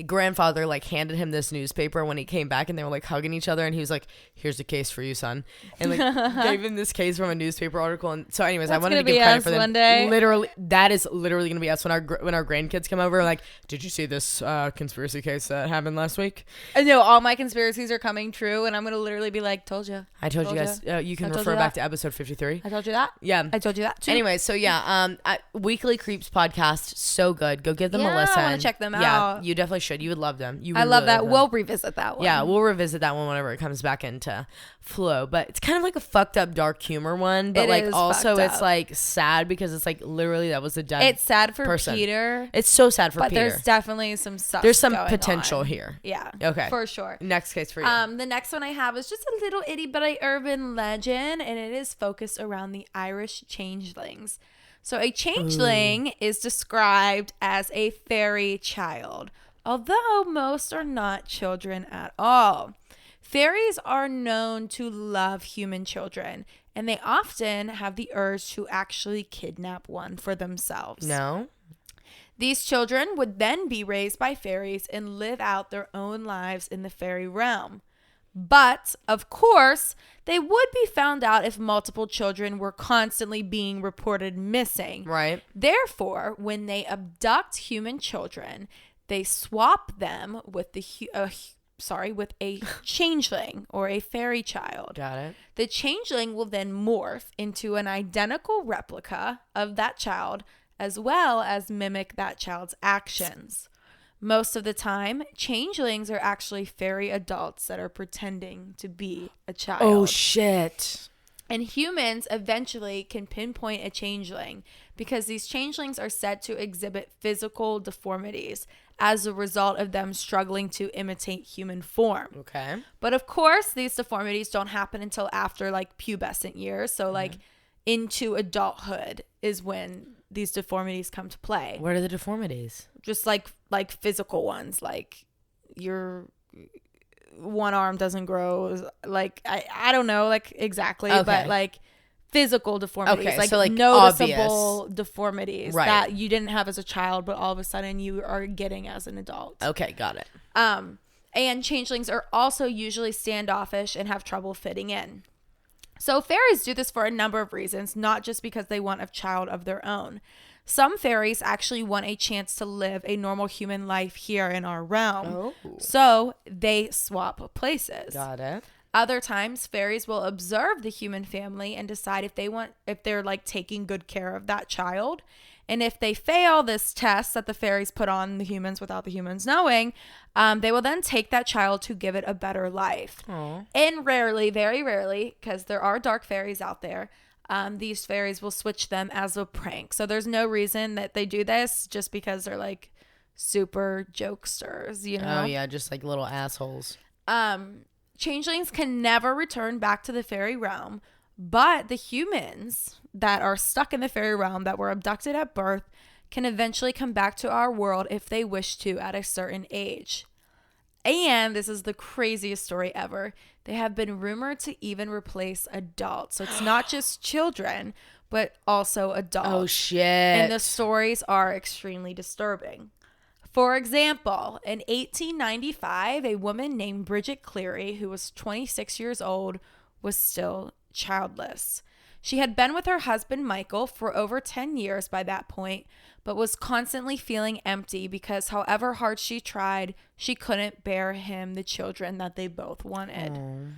grandfather like handed him this newspaper when he came back, and they were like hugging each other, and he was like, "Here's the case for you, son," and like gave him this case from a newspaper article. And so anyways, I wanted to give credit for them. One day. Literally, that is literally gonna be us when our grandkids come over. Like, did you see this conspiracy case that happened last week? I know all my conspiracies are coming true, and I'm gonna literally be like, "Told you." I told you guys. You can refer back to episode 53. I told you that. Yeah, I told you that too. Anyway, so yeah, Weekly Creeps podcast, so good. Go give them a listen. I want to check them out. Yeah, you definitely should. You would love them. I love that. We'll revisit that one. Yeah, we'll revisit that one whenever it comes back into flow. But it's kind of like a fucked up dark humor one. But like also it's like sad because it's like literally that was a dead It's sad for person. Peter. It's so sad for Peter. But there's definitely some stuff. There's some potential here. Yeah. Okay. For sure. Next case for you. The next one I have is just a little itty bitty urban legend, and it is focused around the Irish changelings. So a changeling is described as a fairy child, although most are not children at all. Fairies are known to love human children, and they often have the urge to actually kidnap one for themselves. No. These children would then be raised by fairies and live out their own lives in the fairy realm. But, of course, they would be found out if multiple children were constantly being reported missing. Right. Therefore, when they abduct human children, they swap them with with a changeling or a fairy child. Got it. The changeling will then morph into an identical replica of that child, as well as mimic that child's actions. Most of the time, changelings are actually fairy adults that are pretending to be a child. Oh, shit. And humans eventually can pinpoint a changeling because these changelings are said to exhibit physical deformities as a result of them struggling to imitate human form. Okay. But of course, these deformities don't happen until after like pubescent years. So like into adulthood is when these deformities come to play. What are the deformities? Just like physical ones, like your one arm doesn't grow, like I don't know like exactly, but like physical deformities, like, so like noticeable obvious deformities that you didn't have as a child, but all of a sudden you are getting as an adult. Okay, got it. And changelings are also usually standoffish and have trouble fitting in. So fairies do this for a number of reasons, not just because they want a child of their own. Some fairies actually want a chance to live a normal human life here in our realm. Oh. So they swap places. Got it. Other times, fairies will observe the human family and decide if they're like taking good care of that child. And if they fail this test that the fairies put on the humans without the humans knowing, they will then take that child to give it a better life. Aww. And rarely, very rarely, because there are dark fairies out there, these fairies will switch them as a prank. So there's no reason that they do this, just because they're like super jokesters, you know? Oh yeah, just like little assholes. Changelings can never return back to the fairy realm, but the humans that are stuck in the fairy realm that were abducted at birth can eventually come back to our world if they wish to at a certain age. And this is the craziest story ever. They have been rumored to even replace adults. So it's not just children, but also adults. Oh, shit. And the stories are extremely disturbing. For example, in 1895, a woman named Bridget Cleary, who was 26 years old, was still childless. She had been with her husband, Michael, for over 10 years by that point, but was constantly feeling empty because however hard she tried, she couldn't bear him the children that they both wanted. Aww.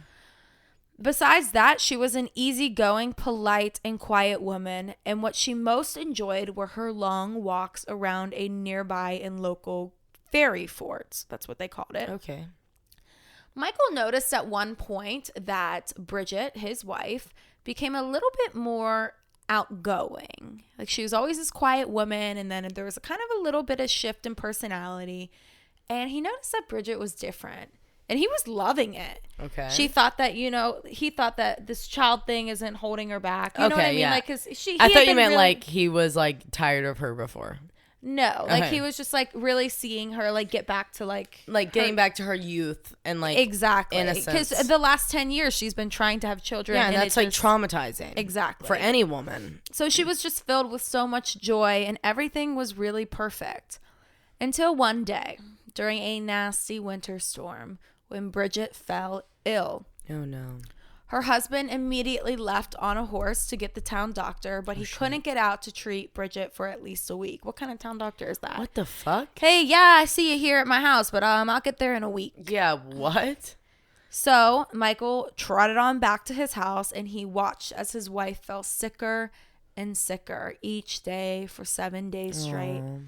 Besides that, she was an easygoing, polite, and quiet woman, and what she most enjoyed were her long walks around a nearby and local fairy fort. That's what they called it. Okay. Michael noticed at one point that Bridget, his wife, became a little bit more outgoing. Like, she was always this quiet woman, and then there was a kind of a little bit of shift in personality. And he noticed that Bridget was different. And he was loving it. Okay. She thought that, he thought that this child thing isn't holding her back. You know what I mean? Yeah. Like, cause I thought you meant like he was like tired of her before. No, like he was just like really seeing her like get back to like getting back to her youth and like exactly innocence. Because the last 10 years she's been trying to have children. Yeah, and that's like traumatizing. Exactly. For any woman. So she was just filled with so much joy and everything was really perfect. Until one day, during a nasty winter storm, when Bridget fell ill. Oh no. Her husband immediately left on a horse to get the town doctor, but he couldn't get out to treat Bridget for at least a week. What kind of town doctor is that? What the fuck? Hey, yeah, I see you here at my house, but I'll get there in a week. Yeah, what? So Michael trotted on back to his house, and he watched as his wife fell sicker and sicker each day for 7 days straight. Aww.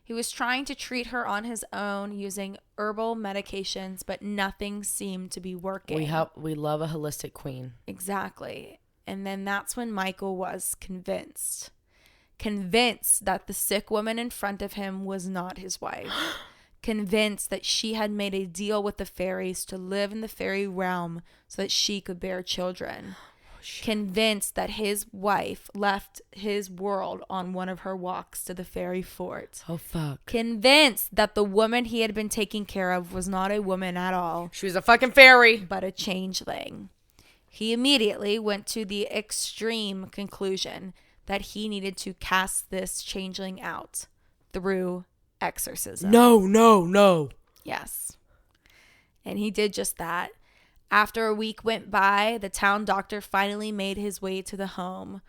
He was trying to treat her on his own using herbal medications, but nothing seemed to be working. We love a holistic queen. Exactly. And then that's when Michael was convinced that the sick woman in front of him was not his wife. Convinced that she had made a deal with the fairies to live in the fairy realm so that she could bear children. Convinced that his wife left his world on one of her walks to the fairy fort. Oh, fuck. Convinced that the woman he had been taking care of was not a woman at all. She was a fucking fairy. But a changeling. He immediately went to the extreme conclusion that he needed to cast this changeling out through exorcism. No. Yes. And he did just that. After a week went by, the town doctor finally made his way to the home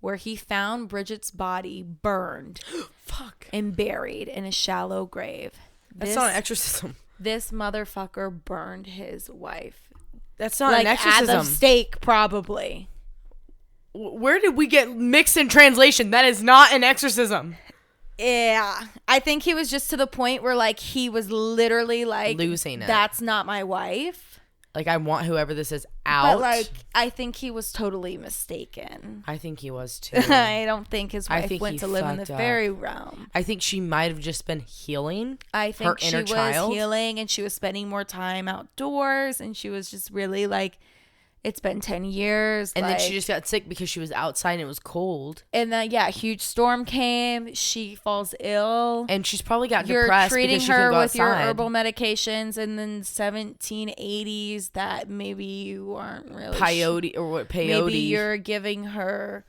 where he found Bridget's body burned Fuck. and buried in a shallow grave. That's not an exorcism. This motherfucker burned his wife. That's not like an exorcism. At the stake, probably. Where did we get mixed in translation? That is not an exorcism. Yeah. I think he was just to the point where like he was literally like losing it. That's not my wife. Like, I want whoever this is out. But, like, I think he was totally mistaken. I think he was, too. I don't think his wife went to live in the fucked fairy up. realm. I think she might have just been healing. I think her inner child. Was healing, and she was spending more time outdoors, and she was just really, like, it's been 10 years. And like, then she just got sick because she was outside and it was cold. And then, yeah, a huge storm came. She falls ill. And she's probably got depressed because she couldn't go outside. You're treating her with your herbal medications in the 1780s that maybe you aren't really peyote. Maybe you're giving her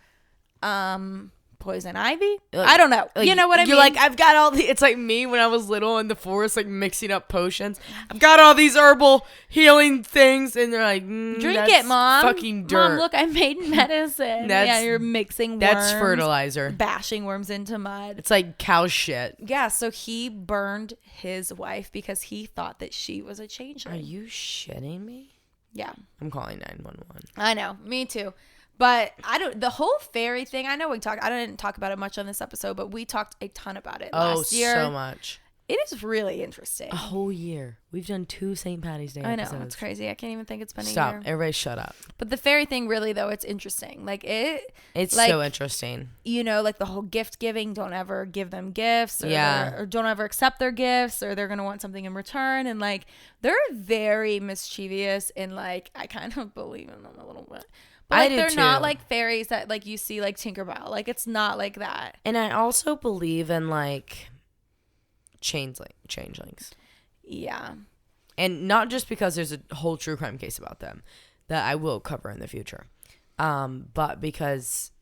poison ivy. Like, I don't know. Like, you know what I mean? You're like, I've got all the. It's like me when I was little in the forest, like mixing up potions. I've got all these herbal healing things, and they're like, drink it, mom. Fucking dirt. Mom, look, I made medicine. Yeah, you're mixing worms. That's fertilizer. Bashing worms into mud. It's like cow shit. Yeah. So he burned his wife because he thought that she was a changeling. Are you shitting me? Yeah. I'm calling 911. I know. Me too. But the whole fairy thing, I know I didn't talk about it much on this episode, but we talked a ton about it last year. Oh, so much. It is really interesting. A whole year. We've done 2 St. Patty's Day episodes. I know. It's crazy. I can't even think it's been a year. Stop. Everybody shut up. But the fairy thing, really, though, it's interesting. Like, it's like, so interesting. You know, like the whole gift giving, don't ever give them gifts. Or or don't ever accept their gifts, or they're going to want something in return. And, like, they're very mischievous, and, like, I kind of believe in them a little bit. But like, they're not like fairies that like you see like Tinkerbell. Like, it's not like that. And I also believe in like changelings. Yeah. And not just because there's a whole true crime case about them that I will cover in the future. But because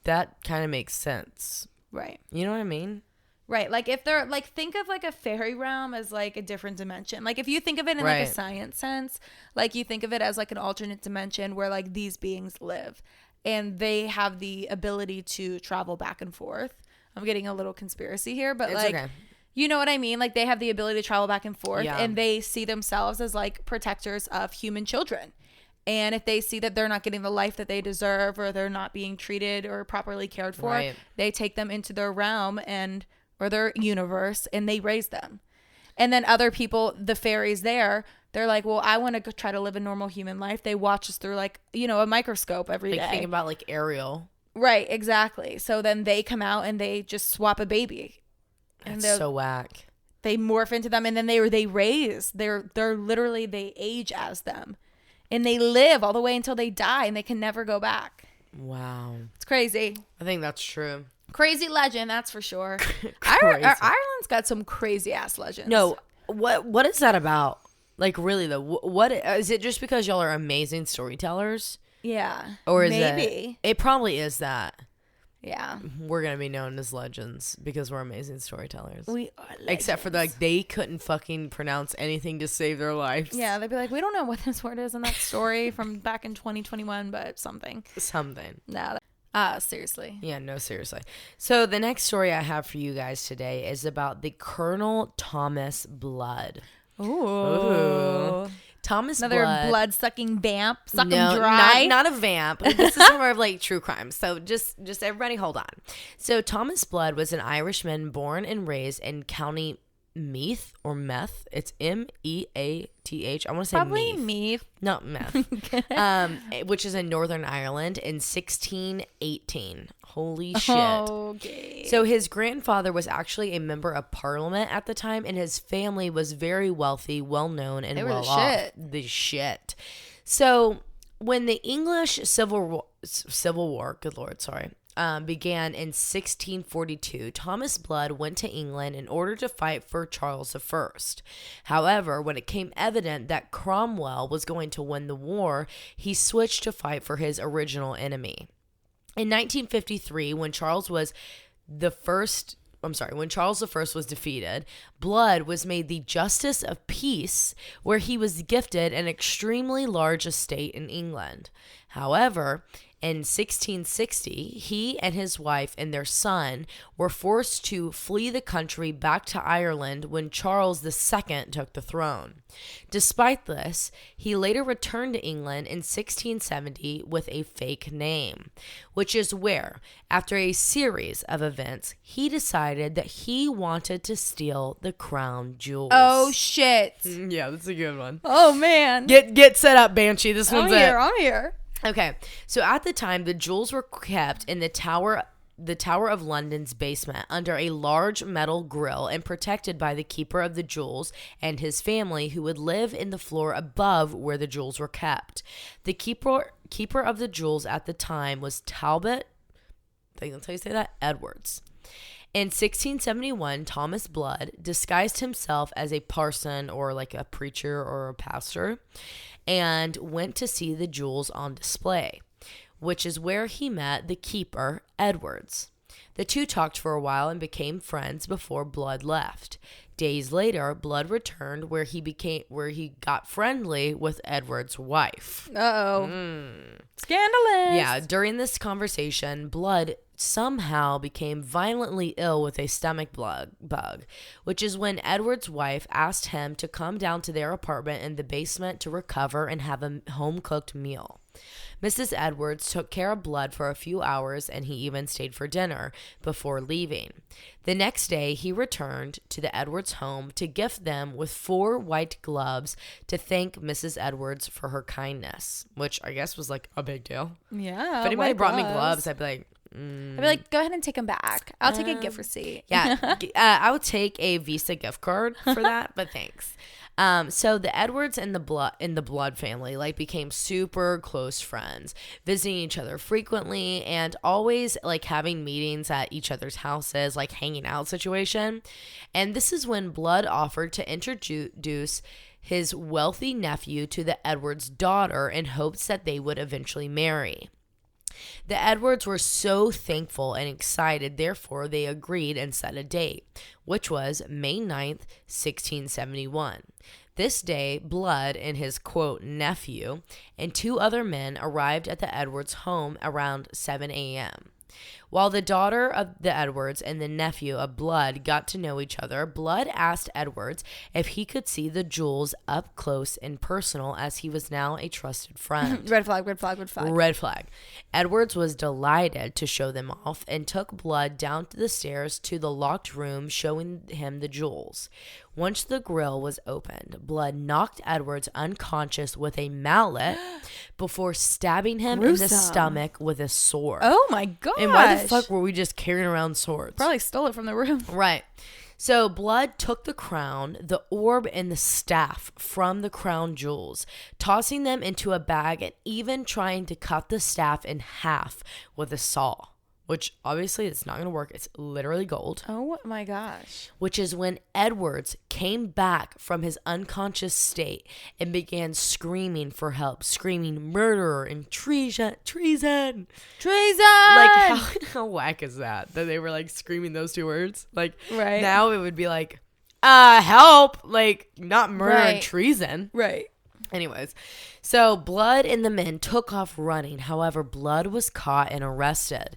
that kind of makes sense. Right. You know what I mean? Right. Like, if they're like, think of like a fairy realm as like a different dimension. Like, if you think of it in like a science sense, like you think of it as like an alternate dimension where like these beings live and they have the ability to travel back and forth. I'm getting a little conspiracy here, but it's like, okay. You know what I mean? Like, they have the ability to travel back and forth and they see themselves as like protectors of human children. And if they see that they're not getting the life that they deserve or they're not being treated or properly cared for, they take them into their realm or their universe, and they raise them. And then other people, the fairies there, they're like, well, I want to try to live a normal human life. They watch us through like, a microscope every day. Think about like Ariel. Right, exactly. So then they come out and they just swap a baby. And That's so whack. They morph into them, and then they're literally, they age as them. And they live all the way until they die, and they can never go back. Wow. It's crazy. I think that's true. Crazy legend, that's for sure. Ireland's got some crazy ass legends. No, what is that about? Like, really though, what is it? Just because y'all are amazing storytellers? Yeah. Or is maybe it probably is that. Yeah. We're gonna be known as legends because we're amazing storytellers. We are legends. Except for they couldn't fucking pronounce anything to save their lives. Yeah, they'd be like, we don't know what this word is in that story from back in 2021, but something. No. Seriously. Yeah, no, seriously. So the next story I have for you guys today is about the Colonel Thomas Blood. Ooh. Thomas Another Blood. blood-sucking vamp. Suck him dry. Not a vamp. This is more of like true crime. So just everybody hold on. So Thomas Blood was an Irishman born and raised in County Meath or Meth. It's Meath. I want to say probably Meath. Meath. Not Meth. Which is in Northern Ireland in 1618. Holy shit. Okay. So his grandfather was actually a member of parliament at the time, and his family was very wealthy, well known, and well off. The shit. So when the English Civil War, good Lord, sorry, began in 1642, Thomas Blood went to England in order to fight for Charles I. However, when it became evident that Cromwell was going to win the war, he switched to fight for his original enemy. In 1953, when Charles I was defeated, Blood was made the Justice of Peace, where he was gifted an extremely large estate in England. However, in 1660, he and his wife and their son were forced to flee the country back to Ireland when Charles II took the throne. Despite this, he later returned to England in 1670 with a fake name, which is where, after a series of events, he decided that he wanted to steal the crown jewels. Oh, shit. Yeah, that's a good one. Oh, man. Get set up, Banshee. This one's it. I'm here. Okay, so at the time, the jewels were kept in the Tower of London's basement under a large metal grill and protected by the keeper of the jewels and his family, who would live in the floor above where the jewels were kept. The keeper of the jewels at the time was Talbot, I think that's how you say that, Edwards. In 1671, Thomas Blood disguised himself as a parson or like a preacher or a pastor and went to see the jewels on display, which is where he met the keeper, Edwards. The two talked for a while and became friends before Blood left. Days later, Blood returned where he got friendly with Edwards' wife. Uh-oh. Scandalous. Yeah, during this conversation, Blood somehow became violently ill with a stomach bug, which is when Edward's wife asked him to come down to their apartment in the basement to recover and have a home-cooked meal. Mrs. Edwards took care of Blood for a few hours, and he even stayed for dinner before leaving. The next day, he returned to the Edwards home to gift them with 4 white gloves to thank Mrs. Edwards for her kindness, which I guess was like a big deal. Yeah. If anybody brought me gloves, I'd be like, go ahead and take them back. I'll take a gift receipt. Yeah, I would take a Visa gift card for that, but thanks. So the Edwards and the Blood family like became super close friends, visiting each other frequently and always like having meetings at each other's houses, like hanging out situation. And this is when Blood offered to introduce his wealthy nephew to the Edwards' daughter in hopes that they would eventually marry. The Edwards were so thankful and excited, therefore they agreed and set a date, which was May 9th, 1671. This day, Blood and his, quote, nephew and 2 other men arrived at the Edwards home around 7 a.m. While the daughter of the Edwards and the nephew of Blood got to know each other, Blood asked Edwards if he could see the jewels up close and personal, as he was now a trusted friend. Red flag, red flag, red flag. Red flag. Edwards was delighted to show them off and took Blood down to the stairs to the locked room, showing him the jewels. Once the grill was opened, Blood knocked Edwards unconscious with a mallet before stabbing him in the stomach with a sword. Oh my gosh. And why the fuck were we just carrying around swords? Probably stole it from the room. Right. So Blood took the crown, the orb, and the staff from the crown jewels, tossing them into a bag and even trying to cut the staff in half with a saw. Which obviously it's not going to work. It's literally gold. Oh my gosh. Which is when Edwards came back from his unconscious state and began screaming for help, screaming murder and treason. Treason! Like, how whack is that? That they were like screaming those two words? Like, right. Now it would be like, help! Like, not murder and treason. Right. Anyways, so Blood and the men took off running. However, Blood was caught and arrested.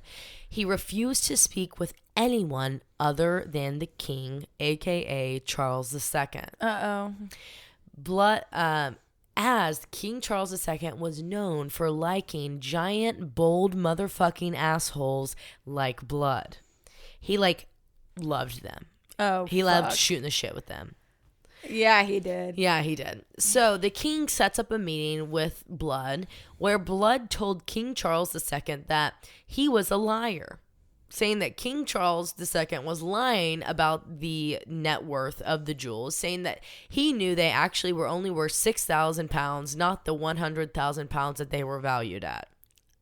He refused to speak with anyone other than the king, a.k.a. Charles II. Uh-oh. Blood, as King Charles II was known for liking giant, bold motherfucking assholes like Blood. He, loved them. Oh, He loved shooting the shit with them. Yeah, he did. Yeah, he did. So the king sets up a meeting with Blood where Blood told King Charles II that he was a liar, saying that King Charles II was lying about the net worth of the jewels, saying that he knew they actually were only worth 6,000 pounds, not the 100,000 pounds that they were valued at.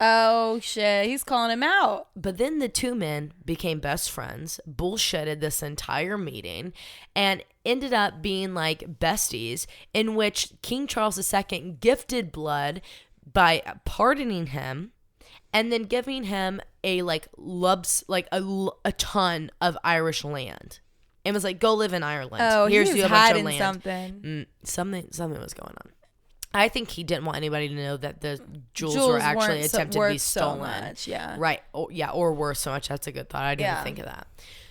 Oh, shit. He's calling him out. But then the two men became best friends, bullshitted this entire meeting, and ended up being like besties, in which King Charles II gifted Blood by pardoning him and then giving him a a ton of Irish land. It was like, go live in Ireland. Oh, here's he was you a bunch hiding of land. Something was going on. I think he didn't want anybody to know that the jewels were actually attempted to be stolen. So much, yeah. Right. Or worth so much. That's a good thought. I didn't think of that.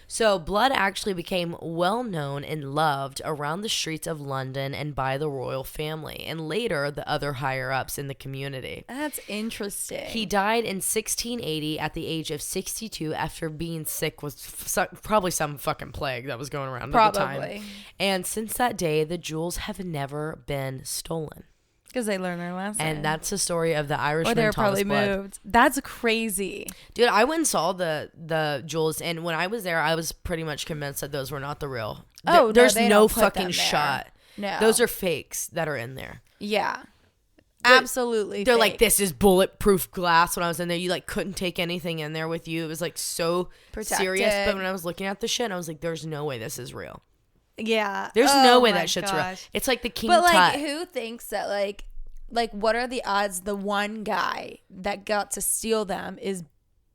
So Blood actually became well known and loved around the streets of London and by the royal family, and later the other higher ups in the community. That's interesting. He died in 1680 at the age of 62 after being sick with probably some fucking plague that was going around at the time. And since that day, the jewels have never been stolen. Because they learned their lesson. And that's the story of the Irishman. Or they were probably Blood. moved. That's crazy. Dude, I went and saw the jewels, and when I was there, I was pretty much convinced that those were not the real. There's no fucking shot. No. Those are fakes that are in there. Yeah. Absolutely. They're like, this is bulletproof glass. When I was in there, you couldn't take anything in there with you. It was so protected. Serious. But when I was looking at the shit, I was like, there's no way this is real. Yeah. There's no way that shit's real. It's like the King Tut. But who thinks that what are the odds the one guy that got to steal them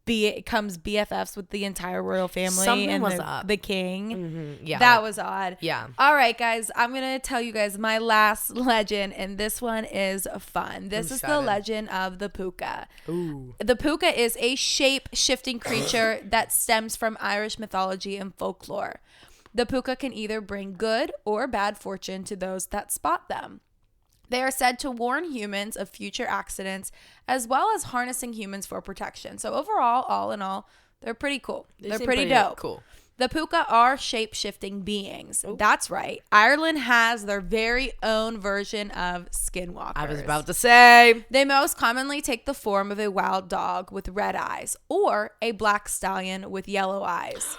becomes BFFs with the entire royal family? Something and was up. The king? Mm-hmm. Yeah. That was odd. Yeah. All right, guys. I'm going to tell you guys my last legend, and this one is fun. This is the legend of the Puka. Ooh. The Puka is a shape-shifting creature that stems from Irish mythology and folklore. The Puka can either bring good or bad fortune to those that spot them. They are said to warn humans of future accidents, as well as harnessing humans for protection. So overall, all in all, they're pretty cool. They're pretty dope. Cool. The Puka are shape-shifting beings. Ooh. That's right. Ireland has their very own version of skinwalkers. I was about to say. They most commonly take the form of a wild dog with red eyes or a black stallion with yellow eyes,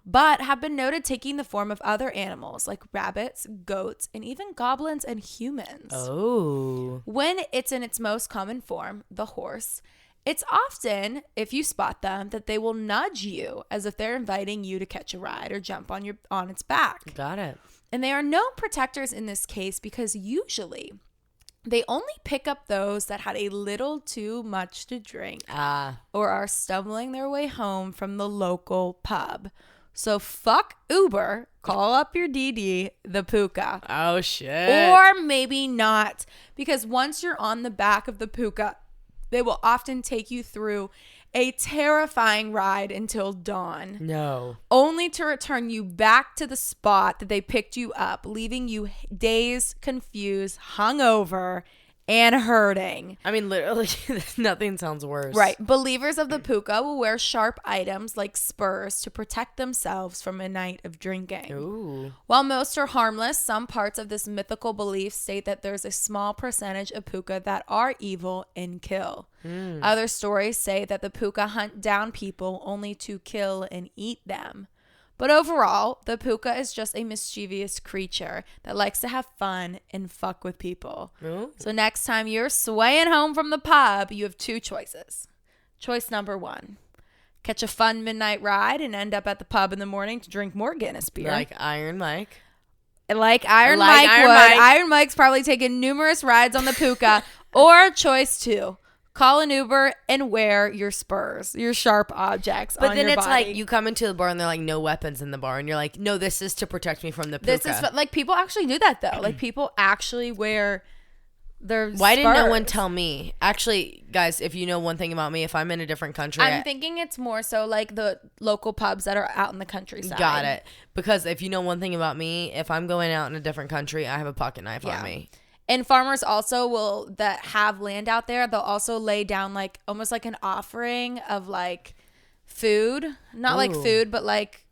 but have been noted taking the form of other animals like rabbits, goats, and even goblins and humans. Oh. When it's in its most common form, the horse, it's often, if you spot them, that they will nudge you as if they're inviting you to catch a ride or jump on its back. Got it. And they are known protectors in this case because usually they only pick up those that had a little too much to drink or are stumbling their way home from the local pub. So fuck Uber, call up your DD, the Puka. Oh, shit. Or maybe not, because once you're on the back of the Puka, they will often take you through a terrifying ride until dawn. No. Only to return you back to the spot that they picked you up, leaving you dazed, confused, hungover, and hurting. I mean, literally, nothing sounds worse. Right. Believers of the Puka will wear sharp items like spurs to protect themselves from a night of drinking. Ooh. While most are harmless, some parts of this mythical belief state that there's a small percentage of Puka that are evil and kill. Other stories say that the Puka hunt down people only to kill and eat them. But overall, the Puka is just a mischievous creature that likes to have fun and fuck with people. Ooh. So next time you're swaying home from the pub, you have two choices. Choice number 1, catch a fun midnight ride and end up at the pub in the morning to drink more Guinness beer. Like Iron Mike. Like Iron Mike would. Iron Mike's probably taken numerous rides on the Puka. Or choice 2, call an Uber and wear your spurs, your sharp objects on your body. But then it's like you come into the bar and they're like, no weapons in the bar. And you're like, no, this is to protect me from the Puka. This is like people actually do that though. Like people actually wear their Why spurs. didn't no one tell me? Actually, guys, if you know one thing about me, if I'm in a different country. I'm thinking it's more so like the local pubs that are out in the countryside. Got it. Because if you know one thing about me, if I'm going out in a different country, I have a pocket knife on me. And farmers also that have land out there, they'll also lay down like almost like an offering of like food. Not like food, but like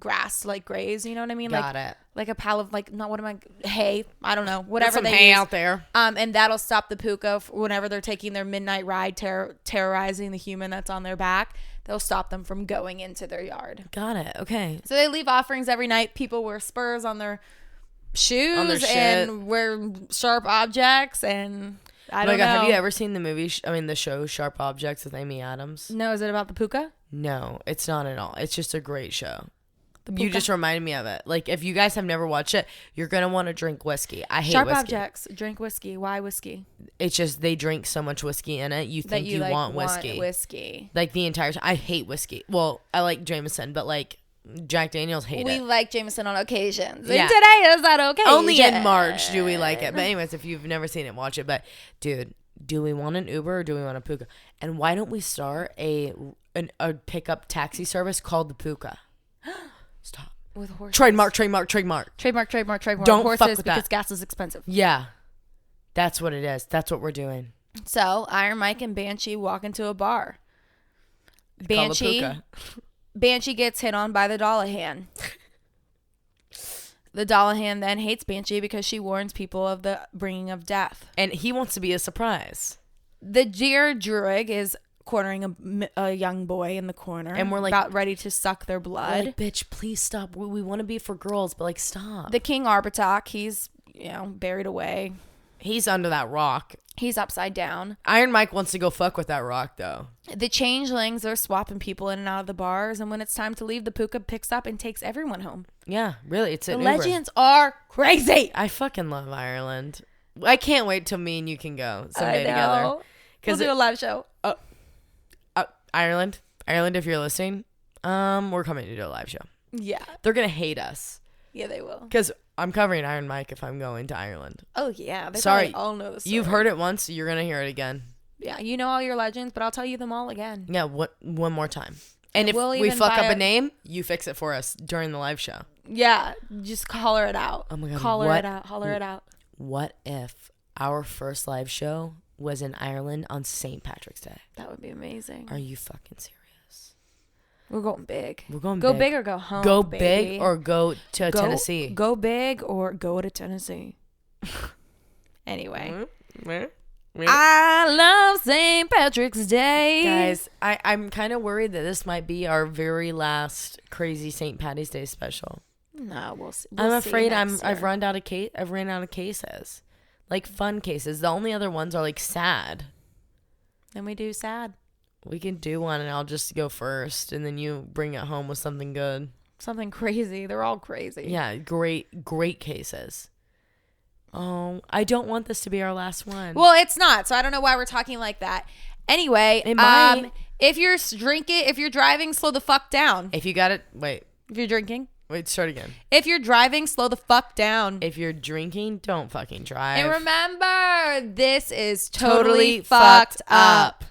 grass, like graze, you know what I mean? Got it. Like a pile of hay, I don't know, whatever some they hay use. out there. And that'll stop the Puka whenever they're taking their midnight ride, terrorizing the human that's on their back. They'll stop them from going into their yard. Got it. Okay. So they leave offerings every night. People wear spurs on their shoes and wear sharp objects, and I don't know. Have you ever seen the movie? The show Sharp Objects with Amy Adams? No, is it about the Puka? No, it's not at all. It's just a great show. You just reminded me of it. Like, if you guys have never watched it, you're gonna want to drink whiskey. I hate Sharp whiskey. Objects. Drink whiskey. Why whiskey? It's just they drink so much whiskey in it. You think you want whiskey. Like the entire time. I hate whiskey. Well, I like Jameson, but like Jack Daniels hate it. We like Jameson on occasions. Yeah. And today is that okay? Only in March do we like it. But anyways, if you've never seen it, watch it. But dude, do we want an Uber or do we want a Puka? And why don't we start a pickup taxi service called the Puka? Stop. With horses. Trademark. Don't horses fuck with because that. Gas is expensive. Yeah. That's what it is. That's what we're doing. So Iron Mike and Banshee walk into a bar. Banshee gets hit on by the dullahan. The dullahan then hates Banshee because she warns people of the bringing of death. And he wants to be a surprise. The deer druid is cornering a young boy in the corner. And we're like, about ready to suck their blood. Like, bitch, please stop. We want to be for girls, but like, stop. The king Arbor Talk, he's, buried away. He's under that rock. He's upside down. Iron Mike wants to go fuck with that rock, though. The changelings are swapping people in and out of the bars, and when it's time to leave, the Puka picks up and takes everyone home. Yeah, really, it's an Uber. Legends are crazy. I fucking love Ireland. I can't wait till me and you can go someday together. We'll do a live show. Ireland, if you're listening, we're coming to do a live show. Yeah. They're going to hate us. Yeah, they will. Because I'm covering Iron Mike if I'm going to Ireland. Oh, yeah. They Sorry. all know the story. You've heard it once. You're going to hear it again. Yeah, you know all your legends, but I'll tell you them all again. Yeah, one more time. And if we fuck up a name, you fix it for us during the live show. Yeah, just holler it out. Oh, my God. Holler it out. What if our first live show was in Ireland on St. Patrick's Day? That would be amazing. Are you fucking serious? We're going big. Go big or go home. Go baby. big or go to Tennessee. Go big or go to Tennessee. Anyway. I love St. Patrick's Day. Guys, I'm kind of worried that this might be our very last crazy St. Patty's Day special. No, we'll see. I'm afraid I've run out of cases. Like fun cases. The only other ones are like sad. Then we do sad. We can do one and I'll just go first and then you bring it home with something good. Something crazy. They're all crazy. Yeah, great cases. Oh, I don't want this to be our last one. Well, it's not. So I don't know why we're talking like that. Anyway, if you're driving, slow the fuck down. If you got it, wait. If you're drinking. Wait, start again. If you're driving, slow the fuck down. If you're drinking, don't fucking drive. And remember, this is totally fucked up.